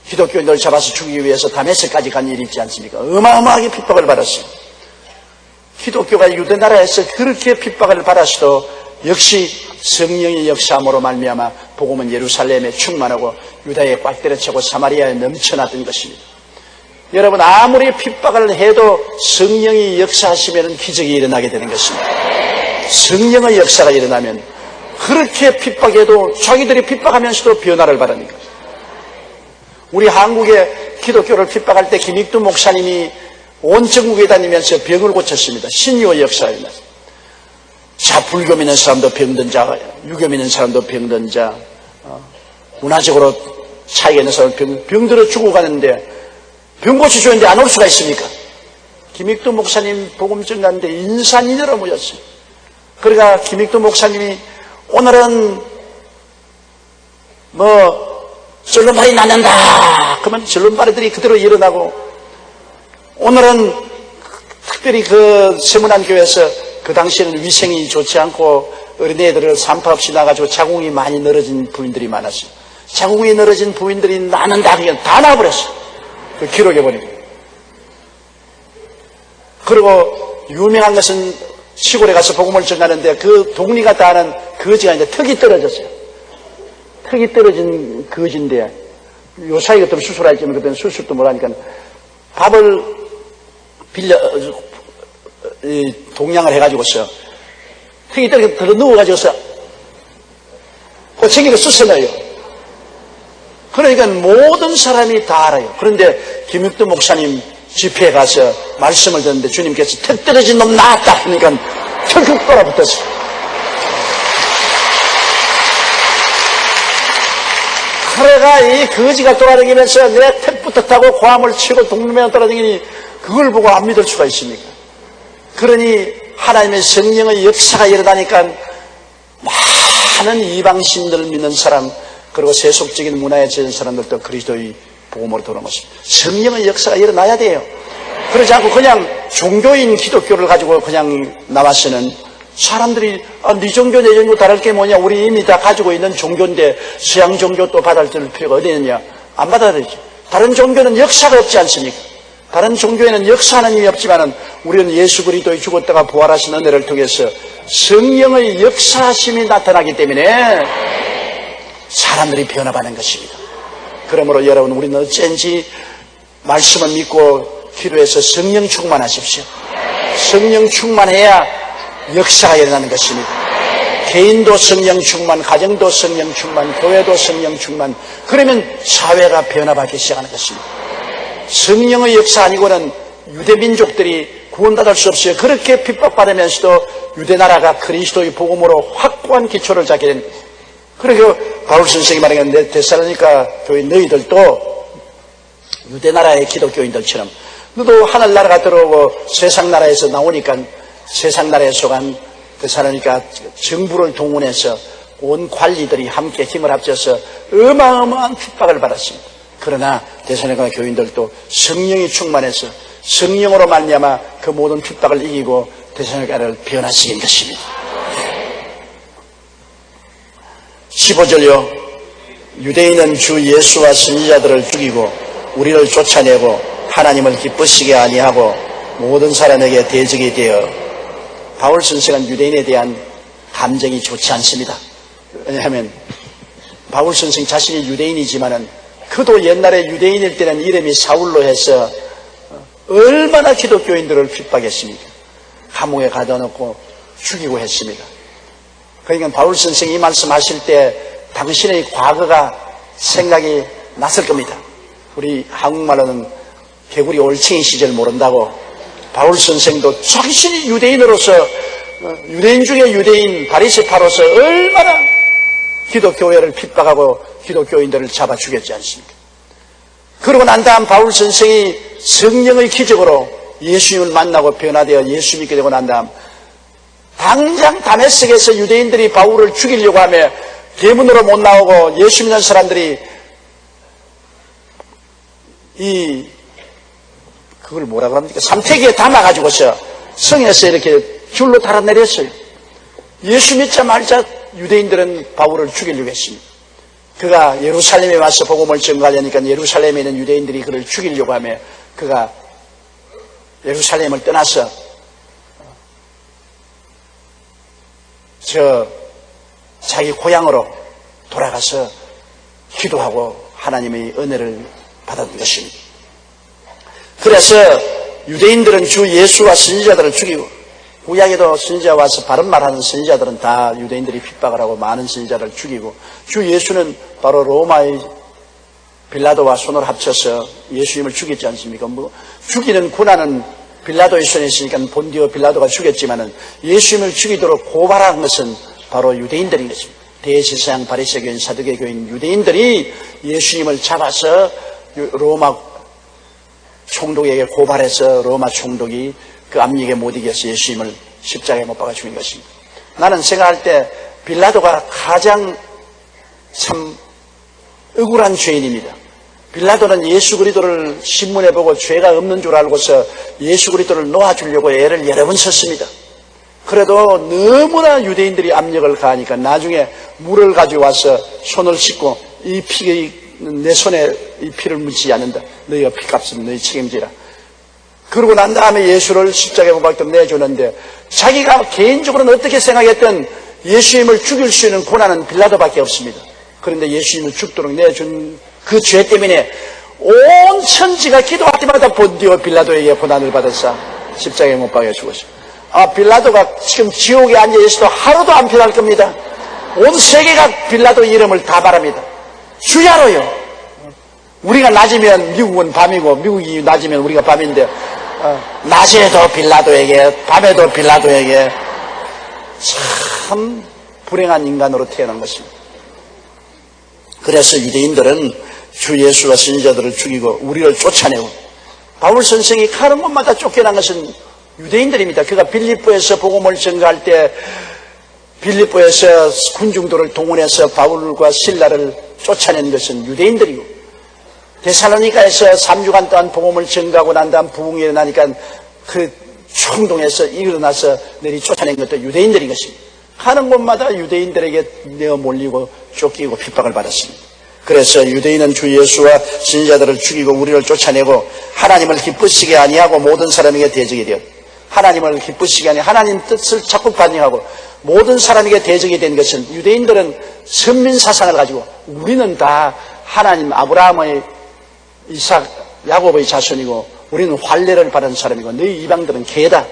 기독교인들을 잡아서 죽이기 위해서 다메섹까지 간 일이 있지 않습니까? 어마어마하게 핍박을 받았어요. 기독교가 유대 나라에서 그렇게 핍박을 받았어도 역시 성령의 역사함으로 말미암아 복음은 예루살렘에 충만하고 유다에 꽉 때려차고 사마리아에 넘쳐났던 것입니다. 여러분, 아무리 핍박을 해도 성령이 역사하시면 기적이 일어나게 되는 것입니다. 성령의 역사가 일어나면 그렇게 핍박해도 자기들이 핍박하면서도 변화를 받으니까. 우리 한국의 기독교를 핍박할 때 김익두 목사님이 온 전국에 다니면서 병을 고쳤습니다. 신유의 역사가 일어났습니다. 자, 불교 믿는 사람도 병든 자, 유교 믿는 사람도 병든 자, 문화적으로 차이가 있는 사람은 병들어 죽어가는데 병고치 주는데 안 올 수가 있습니까? 김익두 목사님 복음 전가인데 인산인해로 모였어요. 그러니까 김익두 목사님이 오늘은 절름발이 났는다. 그러면 절름발이들이 그대로 일어나고, 오늘은 특별히 그 세문안 교회에서 그 당시에는 위생이 좋지 않고 어린애들을 산파 없이 나가지고 자궁이 많이 늘어진 부인들이 많았어요. 자궁이 늘어진 부인들이 나는다. 그냥 다 나와버렸어요. 그 기록해 보니까. 그리고 유명한 것은 시골에 가서 복음을 전하는데 그 동리가 다 하는 거지가 이제 턱이 떨어졌어요. 턱이 떨어진 거지인데 요 사이 같으면 수술할지면 그때는 수술도 못하니까 밥을 빌려 동양을 해가지고서 턱이 떨어져 들어 누워가지고서 호청기를 쑤셔넣어요. 그러니까 모든 사람이 다 알아요. 그런데 김익두 목사님 집회에 가서 말씀을 듣는데 주님께서 턱 떨어진 놈 나왔다 그러니까 턱 돌아붙었어요. 그래가 이 거지가 돌아다니면서 내 턱부터 타고 고함을 치고 동네에 돌아다니니 그걸 보고 안 믿을 수가 있습니까? 그러니 하나님의 성령의 역사가 일어나니까 많은 이방신들을 믿는 사람, 그리고 세속적인 문화에 젖은 사람들도 그리스도의 복음으로 돌아온 것입니다. 성령의 역사가 일어나야 돼요. 그러지 않고 그냥 종교인 기독교를 가지고 그냥 나와서는 사람들이 네 종교 내 종교 다를 게 뭐냐, 우리 이미 다 가지고 있는 종교인데 서양 종교 또 받아들일 필요가 어디 있느냐, 안 받아들이죠. 다른 종교는 역사가 없지 않습니까? 다른 종교에는 역사하는 힘이 없지만은 우리는 예수 그리스도의 죽었다가 부활하신 은혜를 통해서 성령의 역사심이 나타나기 때문에 사람들이 변화받는 것입니다. 그러므로 여러분, 우리는 어쩐지 말씀을 믿고 기도해서 성령 충만하십시오. 성령 충만해야 역사가 일어나는 것입니다. 개인도 성령 충만, 가정도 성령 충만, 교회도 성령 충만, 그러면 사회가 변화받기 시작하는 것입니다. 성령의 역사 아니고는 유대민족들이 구원받을 수 없어요. 그렇게 핍박받으면서도 유대나라가 그리스도의 복음으로 확고한 기초를 잡게 된 거예요. 그리고 바울 선생이 말하는 데살로니가 교회 너희들도 유대나라의 기독교인들처럼 너도 하늘나라가 들어오고 세상나라에서 나오니까 세상나라에 속한 데살로니가 정부를 동원해서 온 관리들이 함께 힘을 합쳐서 어마어마한 핍박을 받았습니다. 그러나 데살로니가 교인들도 성령이 충만해서 성령으로 말미암아 그 모든 핍박을 이기고 데살로니가를 변화시킨 것입니다. 15절요. 유대인은 주 예수와 선지자들을 죽이고 우리를 쫓아내고 하나님을 기쁘시게 아니하고 모든 사람에게 대적이 되어, 바울 선생은 유대인에 대한 감정이 좋지 않습니다. 왜냐하면 바울 선생 자신이 유대인이지만은 그도 옛날에 유대인일 때는 이름이 사울로 해서 얼마나 기독교인들을 핍박했습니까? 감옥에 가둬놓고 죽이고 했습니다. 그러니까 바울 선생이 이 말씀하실 때 당신의 과거가 생각이 났을 겁니다. 우리 한국말로는 개구리 올챙이 시절 모른다고, 바울 선생도 자신이 유대인으로서, 유대인 중에 유대인 바리새파로서 얼마나 기독교회를 핍박하고 기독교인들을 잡아 죽였지 않습니까? 그러고 난 다음 바울 선생이 성령의 기적으로 예수님을 만나고 변화되어 예수 믿게 되고 난 다음 당장 다메섹에서 유대인들이 바울을 죽이려고 하며 대문으로 못 나오고 예수 믿는 사람들이 그걸 뭐라 그럽니까? 삼태기에 담아가지고서 성에서 이렇게 줄로 달아내렸어요. 예수 믿자 말자 유대인들은 바울을 죽이려고 했습니다. 그가 예루살렘에 와서 복음을 전가하려니까 예루살렘에 있는 유대인들이 그를 죽이려고 하며 그가 예루살렘을 떠나서 자기 고향으로 돌아가서 기도하고 하나님의 은혜를 받았던 것입니다. 그래서 유대인들은 주 예수와 선지자들을 죽이고, 구약에도 선지자 와서 바른 말하는 선지자들은 다 유대인들이 핍박을 하고 많은 선지자를 죽이고, 주 예수는 바로 로마의 빌라도와 손을 합쳐서 예수님을 죽였지 않습니까? 죽이는 군하는 빌라도의 손에 있으니까 본디오 빌라도가 죽였지만은 예수님을 죽이도록 고발한 것은 바로 유대인들인 것입니다. 대제사장, 바리새교인, 사두개교인 유대인들이 예수님을 잡아서 로마 총독에게 고발해서 로마 총독이 그 압력에 못 이겨서 예수님을 십자가에 못 박아 죽인 것입니다. 나는 생각할 때 빌라도가 가장 참 억울한 죄인입니다. 빌라도는 예수 그리스도를 신문해 보고 죄가 없는 줄 알고서 예수 그리스도를 놓아주려고 애를 여러 번 썼습니다. 그래도 너무나 유대인들이 압력을 가하니까 나중에 물을 가져와서 손을 씻고 이 내 손에 이 피를 묻지 않는다. 너희가 피값은 너희 책임지라. 그러고 난 다음에 예수를 십자가에 못 박혀 내주는데 자기가 개인적으로는 어떻게 생각했든 예수님을 죽일 수 있는 고난은 빌라도밖에 없습니다. 그런데 예수님을 죽도록 내준 그 죄 때문에 온 천지가 기도할 때마다 본디오 빌라도에게 고난을 받았사 십자가에 못 박여 죽었습니다. 빌라도가 지금 지옥에 앉아 있어도 하루도 안 편할 겁니다. 온 세계가 빌라도 이름을 다 바랍니다. 주야로요. 우리가 낮이면 미국은 밤이고 미국이 낮이면 우리가 밤인데 낮에도 빌라도에게 밤에도 빌라도에게 참 불행한 인간으로 태어난 것입니다. 그래서 유대인들은 주 예수가 선지자들을 죽이고 우리를 쫓아내고 바울 선생이 가는 곳마다 쫓겨난 것은 유대인들입니다. 그가 빌립보에서 복음을 전가할 때 빌립보에서 군중들을 동원해서 바울과 실라를 쫓아낸 것은 유대인들이고 데살로니가에서 3주간 동안 복음을 전가하고 난 다음 부흥이 일어나니까 그 충동에서 일어나서 내리 쫓아낸 것도 유대인들인 것입니다. 가는 곳마다 유대인들에게 내어 몰리고 쫓기고 핍박을 받았습니다. 그래서 유대인은 주 예수와 선지자들을 죽이고 우리를 쫓아내고 하나님을 기쁘시게 아니하고 모든 사람에게 대적이 되었다. 하나님을 기쁘시게 하니 하나님 뜻을 자꾸 반영하고 모든 사람에게 대적이 된 것은 유대인들은 선민사상을 가지고 우리는 다 하나님 아브라함의 이삭 야곱의 자손이고 우리는 환례를 받은 사람이고 너희 이방들은 개다.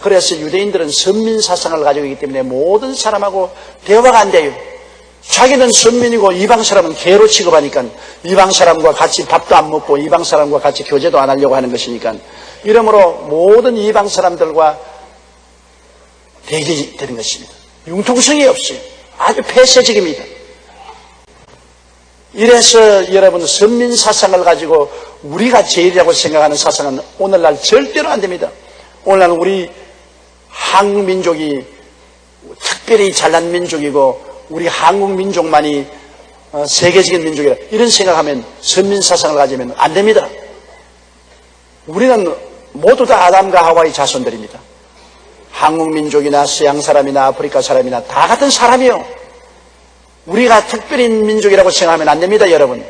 그래서 유대인들은 선민사상을 가지고 있기 때문에 모든 사람하고 대화가 안 돼요. 자기는 선민이고 이방 사람은 개로 취급하니까 이방 사람과 같이 밥도 안 먹고 이방 사람과 같이 교제도 안 하려고 하는 것이니까 이러므로 모든 이방 사람들과 대결이 되는 것입니다. 융통성이 없어요. 아주 폐쇄적입니다. 이래서 여러분 선민 사상을 가지고 우리가 제일이라고 생각하는 사상은 오늘날 절대로 안 됩니다. 오늘날 우리 한국 민족이 특별히 잘난 민족이고 우리 한국 민족만이 세계적인 민족이라 이런 생각하면 선민 사상을 가지면 안 됩니다. 우리는 모두 다 아담과 하와의 자손들입니다. 한국 민족이나 서양 사람이나 아프리카 사람이나 다 같은 사람이요. 우리가 특별한 민족이라고 생각하면 안 됩니다, 여러분.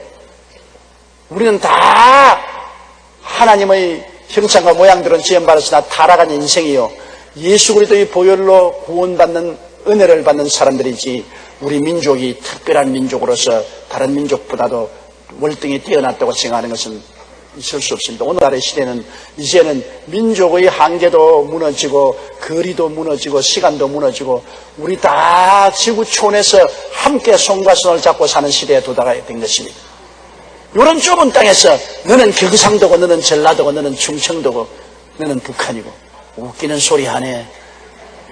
우리는 다 하나님의 형상과 모양들은 지음받았으나 타락한 인생이요. 예수 그리스도의 보혈로 구원받는 은혜를 받는 사람들이지 우리 민족이 특별한 민족으로서 다른 민족보다도 월등히 뛰어났다고 생각하는 것은 있을 수 없습니다. 오늘날의 시대는 이제는 민족의 한계도 무너지고 거리도 무너지고 시간도 무너지고 우리 다 지구촌에서 함께 손과 손을 잡고 사는 시대에 도달하게 된 것입니다. 이런 좁은 땅에서 너는 경상도고 너는 전라도고 너는 충청도고 너는 북한이고 웃기는 소리 하네.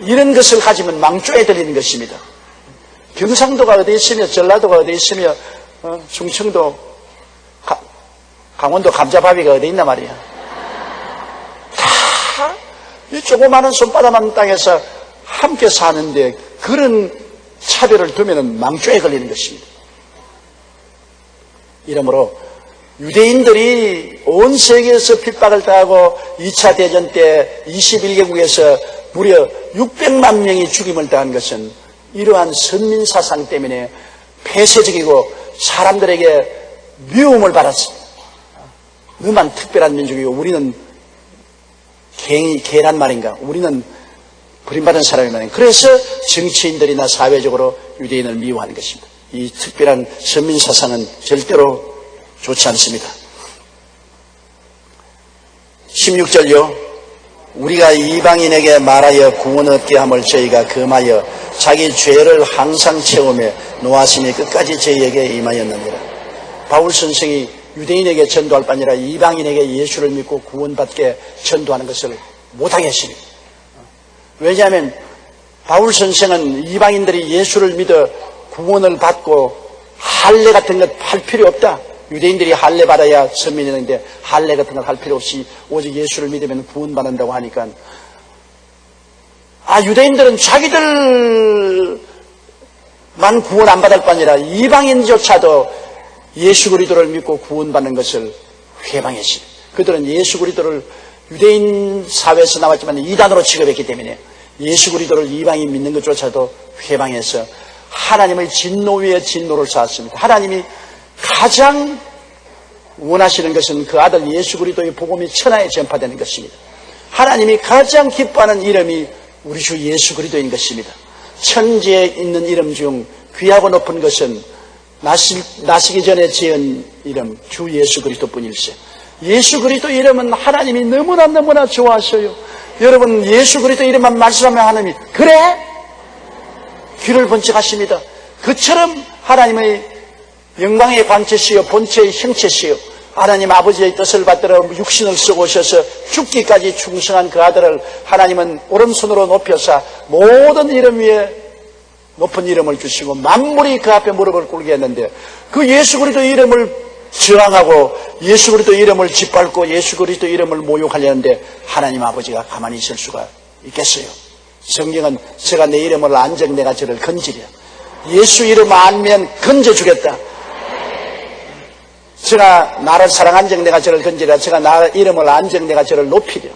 이런 것을 가지면 망조에 들리는 것입니다. 경상도가 어디 있으며 전라도가 어디 있으며 충청도 강원도 감자바위가 어디 있나 말이야. 다 이 조그마한 손바닥만 땅에서 함께 사는데 그런 차별을 두면은 망조에 걸리는 것입니다. 이러므로 유대인들이 온 세계에서 핍박을 당하고 2차 대전 때 21개국에서 무려 600만 명이 죽임을 당한 것은 이러한 선민사상 때문에 폐쇄적이고 사람들에게 미움을 받았습니다. 너만 특별한 민족이고 우리는 개란 말인가? 우리는 버림받은 사람이 말인가? 그래서 정치인들이나 사회적으로 유대인을 미워하는 것입니다. 이 특별한 선민사상은 절대로 좋지 않습니다. 16절요. 우리가 이방인에게 말하여 구원 얻게 함을 저희가 금하여 자기 죄를 항상 채우며 노하심이 끝까지 저희에게 임하였느니라. 바울 선생이 유대인에게 전도할 뿐 아니라 이방인에게 예수를 믿고 구원받게 전도하는 것을 못하게 했습니다. 왜냐하면 바울 선생은 이방인들이 예수를 믿어 구원을 받고 할례 같은 것 할 필요 없다. 유대인들이 할례 받아야 선민이 되는데 할례 같은 걸 할 필요 없이 오직 예수를 믿으면 구원받는다고 하니까 유대인들은 자기들만 구원 안 받을 뿐 아니라 이방인조차도 예수 그리스도를 믿고 구원받는 것을 회방했어요. 그들은 예수 그리스도를 유대인 사회에서 나왔지만 이단으로 취급했기 때문에 예수 그리스도를 이방인 믿는 것조차도 회방해서 하나님의 진노 위에 진노를 쌓았습니다. 하나님이 가장 원하시는 것은 그 아들 예수 그리스도의 복음이 천하에 전파되는 것입니다. 하나님이 가장 기뻐하는 이름이 우리 주 예수 그리스도인 것입니다. 천지에 있는 이름 중 귀하고 높은 것은 나시기 전에 지은 이름 주 예수 그리스도뿐일세. 예수 그리스도 이름은 하나님이 너무나 좋아하셔요. 여러분 예수 그리스도 이름만 말씀하면 하나님이 그래? 귀를 번쩍하십니다. 그처럼 하나님의 영광의 관체시요 본체의 형체시요 하나님 아버지의 뜻을 받들어 육신을 쓰고 오셔서 죽기까지 충성한 그 아들을 하나님은 오른손으로 높여서 모든 이름 위에 높은 이름을 주시고 만물이 그 앞에 무릎을 꿇게 했는데 그 예수 그리스도 이름을 저항하고 예수 그리스도 이름을 짓밟고 예수 그리스도 이름을 모욕하려는데 하나님 아버지가 가만히 있을 수가 있겠어요? 성경은 제가 내 이름을 안정 내가 저를 건지랴. 예수 이름 알면 건져주겠다. 제가 나를 사랑한정 내가 저를 건지랴. 제가 나 이름을 안정 내가 저를 높이랴.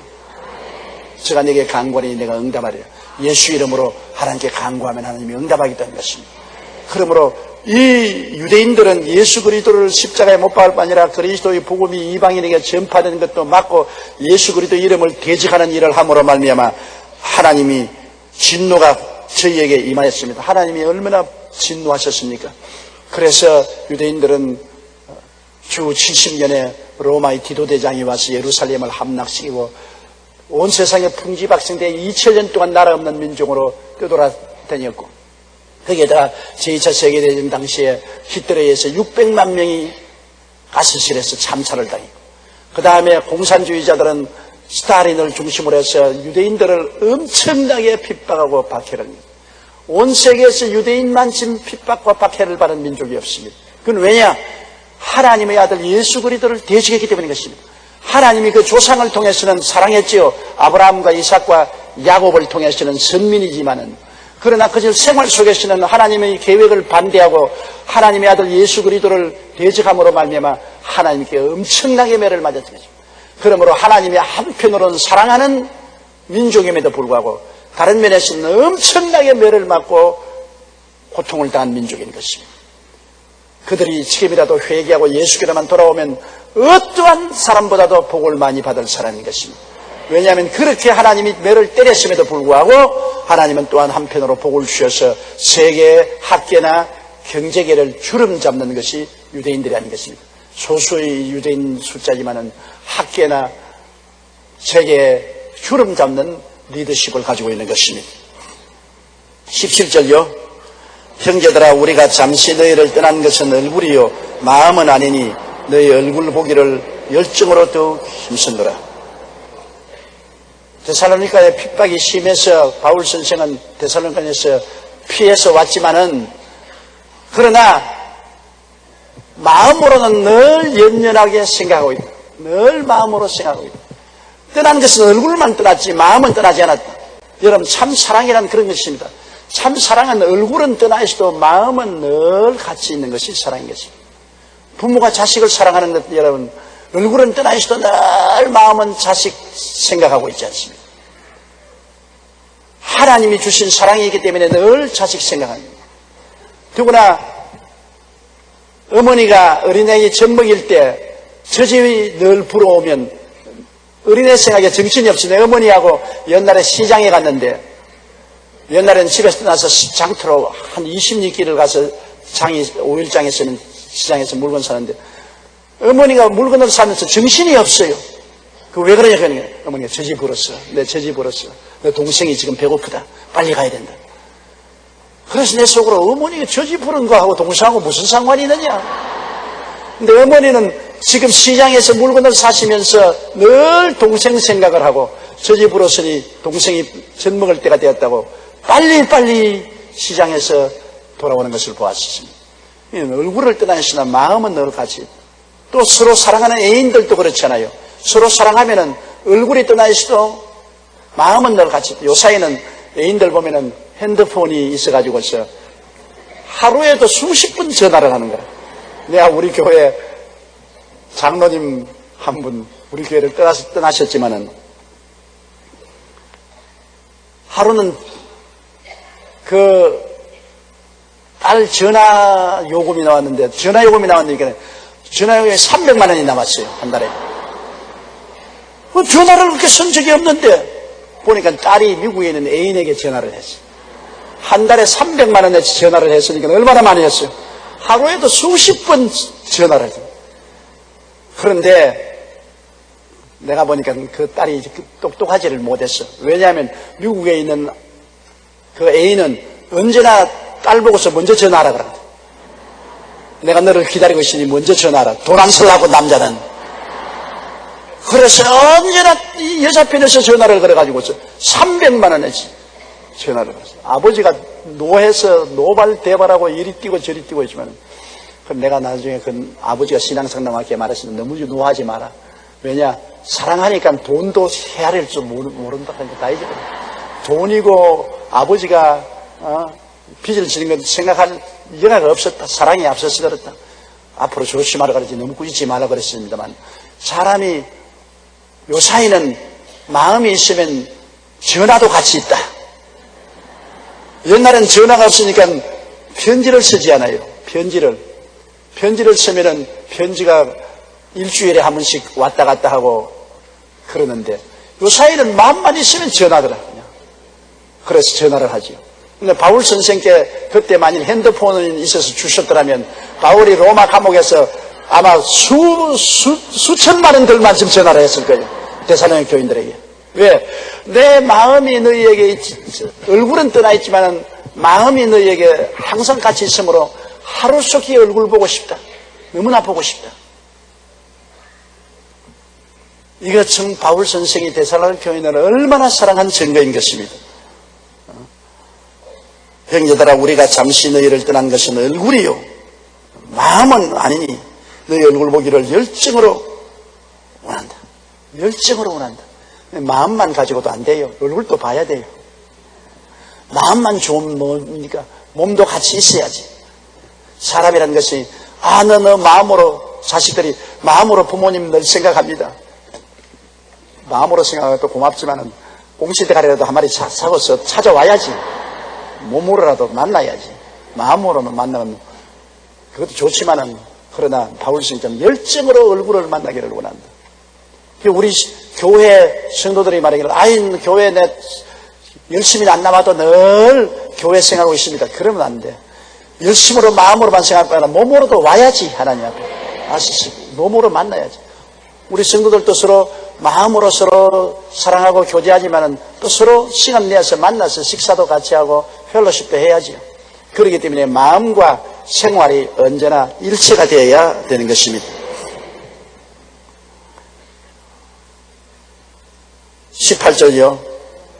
제가 내게 간구하니 내가 응답하리라. 예수 이름으로 하나님께 간구하면 하나님이 응답하겠다는 것입니다. 그러므로 이 유대인들은 예수 그리스도를 십자가에 못 박을 뿐 아니라 그리스도의 복음이 이방인에게 전파되는 것도 막고 예수 그리스도 이름을 대적하는 일을 함으로 말미암아 하나님이 진노가 저희에게 임하였습니다. 하나님이 얼마나 진노하셨습니까? 그래서 유대인들은 주 70년에 로마의 디도대장이 와서 예루살렘을 함락시키고 온 세상에 풍지박성대 2000년 동안 나라 없는 민족으로 떠돌아다녔고 거기에다 제2차 세계대전 당시에 히틀러에 의해서 600만 명이 가스실에서 참살을 당했고 그 다음에 공산주의자들은 스탈린을 중심으로 해서 유대인들을 엄청나게 핍박하고 박해를 합니다. 온 세계에서 유대인만 지금 핍박과 박해를 받은 민족이 없습니다. 그건 왜냐? 하나님의 아들 예수 그리스도를 대적했기 때문인 것입니다. 하나님이 그 조상을 통해서는 사랑했지요. 아브라함과 이삭과 야곱을 통해서는 선민이지만은 그러나 그들 생활 속에서는 하나님의 계획을 반대하고 하나님의 아들 예수 그리스도를 대적함으로 말미암아 하나님께 엄청나게 매를 맞았던 것입니다. 그러므로 하나님이 한편으로는 사랑하는 민족임에도 불구하고 다른 면에서는 엄청나게 매를 맞고 고통을 당한 민족인 것입니다. 그들이 지금이라도 회개하고 예수께로만 돌아오면 어떠한 사람보다도 복을 많이 받을 사람인 것입니다. 왜냐하면 그렇게 하나님이 매를 때렸음에도 불구하고 하나님은 또한 한편으로 복을 주셔서 세계 학계나 경제계를 주름 잡는 것이 유대인들이 아닌 것입니다. 소수의 유대인 숫자지만은 학계나 세계에 주름 잡는 리더십을 가지고 있는 것입니다. 17절요. 형제들아 우리가 잠시 너희를 떠난 것은 얼굴이요 마음은 아니니 너희 얼굴 보기를 열정으로 더욱 힘쓰노라. 데살로니가의 핍박이 심해서 바울 선생은 데살로니가에서 피해서 왔지만은 그러나 마음으로는 늘 연연하게 생각하고 있다. 늘 마음으로 생각하고 있다. 떠난 것은 얼굴만 떠났지 마음은 떠나지 않았다. 여러분 참 사랑이란 그런 것입니다. 참 사랑은 얼굴은 떠나 있어도 마음은 늘 같이 있는 것이 사랑인 것입니다. 부모가 자식을 사랑하는 것 여러분 얼굴은 떠나 있어도 늘 마음은 자식 생각하고 있지 않습니까? 하나님이 주신 사랑이기 때문에 늘 자식 생각합니다. 더구나 어머니가 어린애의 젖먹일 때 젖이 늘 불어오면 어린애 생각에 정신이 없이 내 어머니하고 옛날에 시장에 갔는데 옛날에는 집에서 떠나서 장터로 한 20리길을 가서 오일장에서는 시장에서 물건 사는데 어머니가 물건을 사면서 정신이 없어요. 그 왜 그러냐 그러니까 어머니가 젖이 불었어. 내 젖이 불었어. 내 동생이 지금 배고프다. 빨리 가야 된다. 그래서 내 속으로 어머니가 젖이 부른 거하고 동생하고 무슨 상관이 있느냐. 근데 어머니는 지금 시장에서 물건을 사시면서 늘 동생 생각을 하고 젖이 불었으니 동생이 젖 먹을 때가 되었다고 빨리 시장에서 돌아오는 것을 보았습니다. 얼굴을 떠나시나 마음은 늘 같이. 또 서로 사랑하는 애인들도 그렇잖아요. 서로 사랑하면은 얼굴이 떠나 있어도 마음은 늘 같이. 요사이는 애인들 보면은 핸드폰이 있어가지고서 하루에도 수십 번 전화를 하는 거야. 내가 우리 교회 장로님 한 분, 우리 교회를 떠나셨지만은 하루는 그 딸 전화 요금이 나왔는데, 전화 요금이 나왔으니까 전화 요금이 300만 원이 남았어요, 한 달에. 전화를 그렇게 쓴 적이 없는데 보니까 딸이 미국에 있는 애인에게 전화를 했어요. 한 달에 300만 원에 전화를 했으니까 얼마나 많이 했어요. 하루에도 수십 번 전화를 했어요. 그런데 내가 보니까 그 딸이 똑똑하지를 못했어. 왜냐하면 미국에 있는 그 애인은 언제나 딸 보고서 먼저 전화하라 그런다. 내가 너를 기다리고 있으니 먼저 전화하라. 돈 안 쓰려고 남자는. 그래서 언제나 이 여자 편에서 전화를 걸어가지고서 300만 원에 전화를 걸었어. 아버지가 노해서 노발대발하고 이리 뛰고 저리 뛰고 있지만, 그럼 내가 나중에 그 아버지가 신앙상담학교에 말했으면 너무 노하지 마라. 왜냐? 사랑하니까 돈도 헤아릴 줄 모른다는 거 다 잊어버려. 돈이고 아버지가 빚을 지는 건 생각할 여가가 없었다. 사랑이 앞서서 그랬다. 앞으로 조심하라 그러지 너무 꾸짖지 말라 그랬습니다만, 사람이 요사이는 마음이 있으면 전화도 같이 있다. 옛날엔 전화가 없으니까 편지를 쓰지 않아요. 편지를 쓰면은 편지가 일주일에 한 번씩 왔다 갔다 하고 그러는데, 요사이는 마음만 있으면 전화를 하냐. 그래서 전화를 하지요. 근데 바울 선생께 그때 만일 핸드폰이 있어서 주셨더라면 바울이 로마 감옥에서 아마 수천만 원들만 지금 전화를 했을 거예요. 데살로니가 교인들에게. 왜? 내 마음이 너희에게 있지, 얼굴은 떠나 있지만 마음이 너희에게 항상 같이 있으므로 하루속히 얼굴 보고 싶다. 너무나 보고 싶다. 이것은 바울 선생이 데살로니가 교인을 얼마나 사랑한 증거인 것입니다. 형제들아, 우리가 잠시 너희를 떠난 것은 얼굴이요 마음은 아니니 너희 얼굴 보기를 열정으로 원한다. 열정으로 원한다. 마음만 가지고도 안 돼요. 얼굴도 봐야 돼요. 마음만 좋으면 뭡니까? 몸도 같이 있어야지. 사람이라는 것이 너 마음으로, 자식들이 마음으로 부모님 늘 생각합니다. 마음으로 생각해도 고맙지만은 공시대 가리라도 한 마리 사고서 찾아와야지. 몸으로라도 만나야지. 마음으로는 만나면 그것도 좋지만은, 그러나 바울 스님은 열정으로 얼굴을 만나기를 원한다. 우리 교회 성도들이 말하기를 교회 내 열심히 안 남아도 늘 교회 생각하고 있습니다. 그러면 안 돼. 열심으로 마음으로만 생각할 거야. 몸으로도 와야지. 하나님 앞에 몸으로 만나야지. 우리 성도들도 서로 마음으로 서로 사랑하고 교제하지만은 또 서로 시간 내서 만나서 식사도 같이 하고 펠로십도 해야지요. 그렇기 때문에 마음과 생활이 언제나 일체가 되어야 되는 것입니다. 18절이요.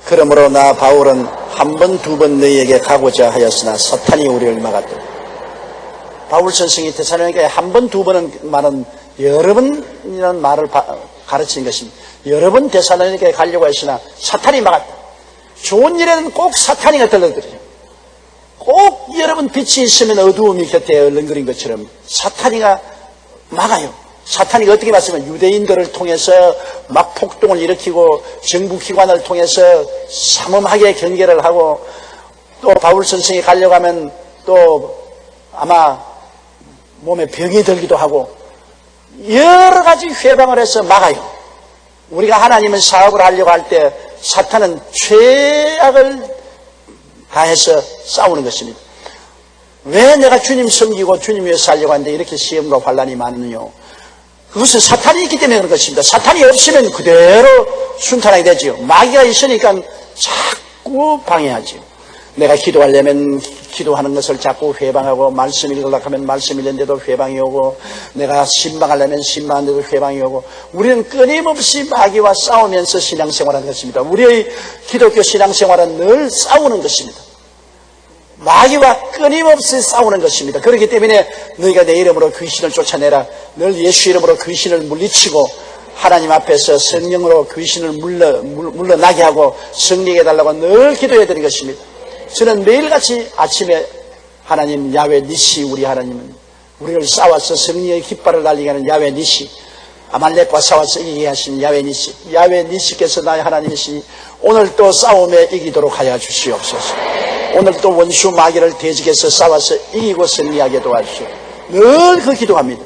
그러므로 나 바울은 한 번, 두 번 너희에게 가고자 하였으나 사탄이 우리를 막았다. 바울 선생이 데살로니가에 한 번, 두 번은 말은 여러 번이라는 말을 가르치는 것입니다. 여러 번 데살로니가에 가려고 했으나 사탄이 막았다. 좋은 일에는 꼭 사탄이가 들러들어요. 꼭 여러분 빛이 있으면 어두움이 곁에 얼렁거린 것처럼 사탄이가 막아요. 사탄이가 어떻게 봤으면 유대인들을 통해서 막 폭동을 일으키고 정부기관을 통해서 삼엄하게 경계를 하고, 또 바울 선생이 가려고 하면 또 아마 몸에 병이 들기도 하고 여러 가지 회방을 해서 막아요. 우리가 하나님의 사업을 하려고 할 때 사탄은 최악을 다해서 싸우는 것입니다. 왜 내가 주님 섬기고 주님 위해서 살려고 하는데 이렇게 시험과 환난이 많으뇨? 그것은 사탄이 있기 때문에 그런 것입니다. 사탄이 없으면 그대로 순탄하게 되지요. 마귀가 있으니까 자꾸 방해하지요. 내가 기도하려면 기도하는 것을 자꾸 회방하고, 말씀 읽으려고 하면 말씀 읽는데도 회방이 오고, 내가 신방하려면 신방하는데도 회방이 오고, 우리는 끊임없이 마귀와 싸우면서 신앙생활하는 것입니다. 우리의 기독교 신앙생활은 늘 싸우는 것입니다. 마귀와 끊임없이 싸우는 것입니다. 그렇기 때문에 너희가 내 이름으로 귀신을 쫓아내라. 늘 예수 이름으로 귀신을 물리치고 하나님 앞에서 성령으로 귀신을 물러나게 하고 승리해 달라고 늘 기도해야 되는 것입니다. 저는 매일같이 아침에 하나님 야훼 니시, 우리 하나님은 우리를 싸워서 승리의 깃발을 날리게 하는 야훼 니시, 아말렉과 싸워서 이기게 하신 야훼 니시, 야훼 니시께서 나의 하나님이시니 오늘 또 싸움에 이기도록 하여 주시옵소서. 오늘 또 원수 마귀를 대적해서 싸워서 이기고 승리하게 도와주시오. 늘 그 기도합니다.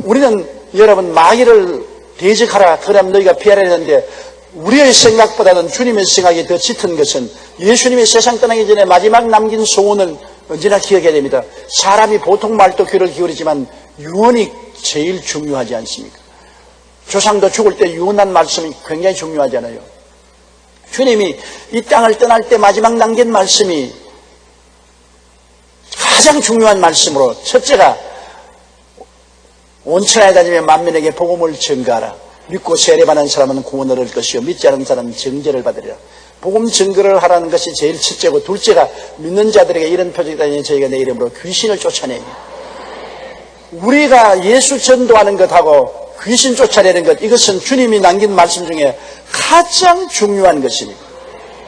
우리는 여러분 마귀를 대적하라, 그럼 너희가 피하라 했는데 우리의 생각보다는 주님의 생각이 더 짙은 것은 예수님이 세상 떠나기 전에 마지막 남긴 소원을 언제나 기억해야 됩니다. 사람이 보통 말도 귀를 기울이지만 유언이 제일 중요하지 않습니까? 조상도 죽을 때 유언한 말씀이 굉장히 중요하잖아요. 주님이 이 땅을 떠날 때 마지막 남긴 말씀이 가장 중요한 말씀으로, 첫째가 온 천하에 다니며 만민에게 복음을 전가하라. 믿고 세례받는 사람은 구원을 얻을 것이요 믿지 않은 사람은 정죄를 받으리라. 복음 증거를 하라는 것이 제일 첫째고, 둘째가 믿는 자들에게 이런 표적이 다니니 저희가 내 이름으로 귀신을 쫓아내니, 우리가 예수 전도하는 것하고 귀신 쫓아내는 것, 이것은 주님이 남긴 말씀 중에 가장 중요한 것입니다.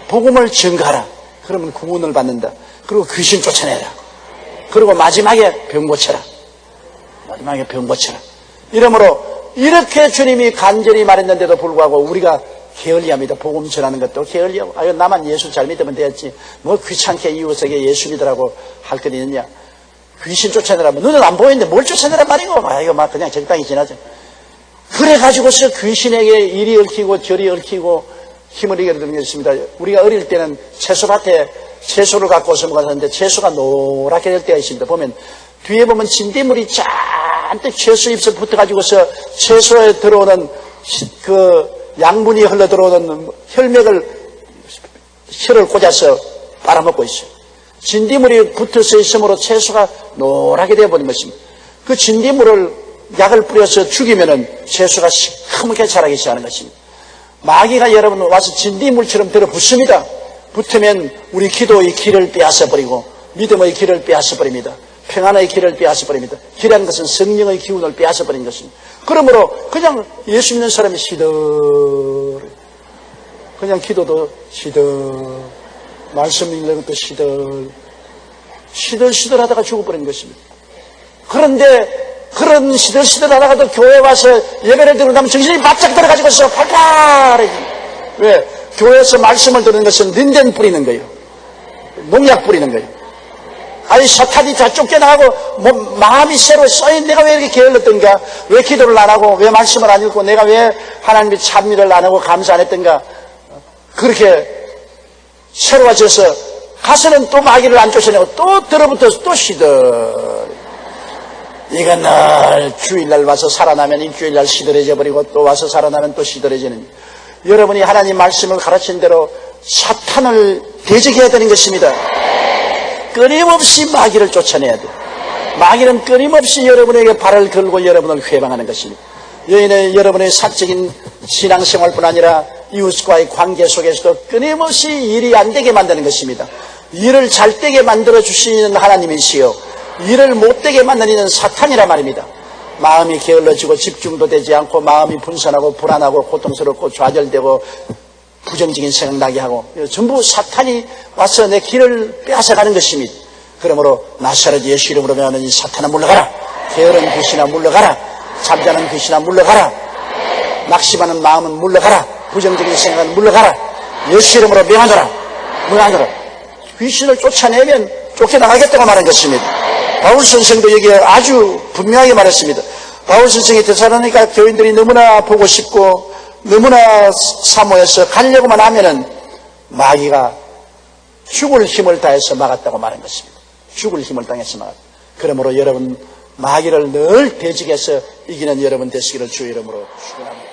복음을 증거하라. 그러면 구원을 받는다. 그리고 귀신 쫓아내라. 그리고 마지막에 병 고쳐라. 마지막에 병 고쳐라. 이러므로 이렇게 주님이 간절히 말했는데도 불구하고 우리가 게을리합니다. 복음 전하는 것도 게을리하고, 아유 나만 예수 잘 믿으면 되었지, 뭐 귀찮게 이웃에게 예수 믿으라고 할 것 있느냐. 귀신 쫓아내라면 눈은 안 보이는데 뭘 쫓아내란 말이고, 이거 막 그냥 적당히 지나죠. 그래가지고서 귀신에게 이리 얽히고 저리 얽히고 힘을 이겨드리는 게 있습니다. 우리가 어릴 때는 채소밭에 채소를 갖고 오서 먹었는데 채소가 노랗게 될 때가 있습니다. 보면 뒤에 보면 진딧물이 잔뜩 채소 잎에 붙어가지고서 채소에 들어오는 그 양분이 흘러 들어오는 혈맥을 혀를 꽂아서 빨아먹고 있어요. 진딧물이 붙어서 있으므로 채소가 노랗게 되어버린 것입니다. 그 진딧물을 약을 뿌려서 죽이면은 채소가 시커멓게 자라기 시작하는 것입니다. 마귀가 여러분 와서 진딧물처럼 들어붙습니다. 붙으면 우리 기도의 길을 빼앗아버리고 믿음의 길을 빼앗아버립니다. 평안의 길을 빼앗아버립니다. 길이라는 것은 성령의 기운을 빼앗아버린 것입니다. 그러므로 그냥 예수 믿는 사람이 그냥 기도도 말씀 읽는 것도 시들시들하다가 죽어버린 것입니다. 그런데 그런 시들시들하다가도 교회 와서 예배를 드리고 나면 정신이 바짝 들어가지고서 팔팔해지. 왜? 교회에서 말씀을 듣는 것은 린넨 뿌리는 거예요. 농약 뿌리는 거예요. 아니 사탄이 다 쫓겨나가고 마음이 새로 써인, 내가 왜 이렇게 게을렀던가, 왜 기도를 안 하고, 왜 말씀을 안 읽고, 내가 왜 하나님의 찬미를 안 하고 감사 안 했던가, 그렇게 새로워져서 가서는 또 마귀를 안 쫓아내고 또 들어붙어서 또 이건 늘 주일날 와서 살아나면 일주일날 시들해져 버리고 또 와서 살아나면 또 시들해지는, 여러분이 하나님 말씀을 가르친 대로 사탄을 대적해야 되는 것입니다. 끊임없이 마귀를 쫓아내야 돼요. 마귀는 끊임없이 여러분에게 발을 걸고 여러분을 회방하는 것입니다. 여러분의 사적인 신앙생활뿐 아니라 이웃과의 관계 속에서도 끊임없이 일이 안 되게 만드는 것입니다. 일을 잘 되게 만들어 주시는 하나님이시요, 일을 못 되게 만드는 사탄이란 말입니다. 마음이 게을러지고 집중도 되지 않고 마음이 분산하고 불안하고 고통스럽고 좌절되고 부정적인 생각 나게 하고, 전부 사탄이 와서 내 길을 빼앗아가는 것입니다. 그러므로 나사렛 예수 이름으로 명하는 이 사탄아 물러가라. 게으른 귀신아 물러가라. 잠자는 귀신아 물러가라. 낙심하는 마음은 물러가라. 부정적인 생각은 물러가라. 예수 이름으로 명하노라. 물러가노라. 귀신을 쫓아내면 쫓겨나가겠다고 말한 것입니다. 바울 선생도 여기에 아주 분명하게 말했습니다. 바울 선생이 데살로니가 교인들이 너무나 보고 싶고 너무나 사모해서 가려고만 하면은 마귀가 죽을 힘을 다해서 막았다고 말한 것입니다. 죽을 힘을 당해서 막았다. 그러므로 여러분 마귀를 늘 대적해서 이기는 여러분 되시기를 주의 이름으로 축원합니다.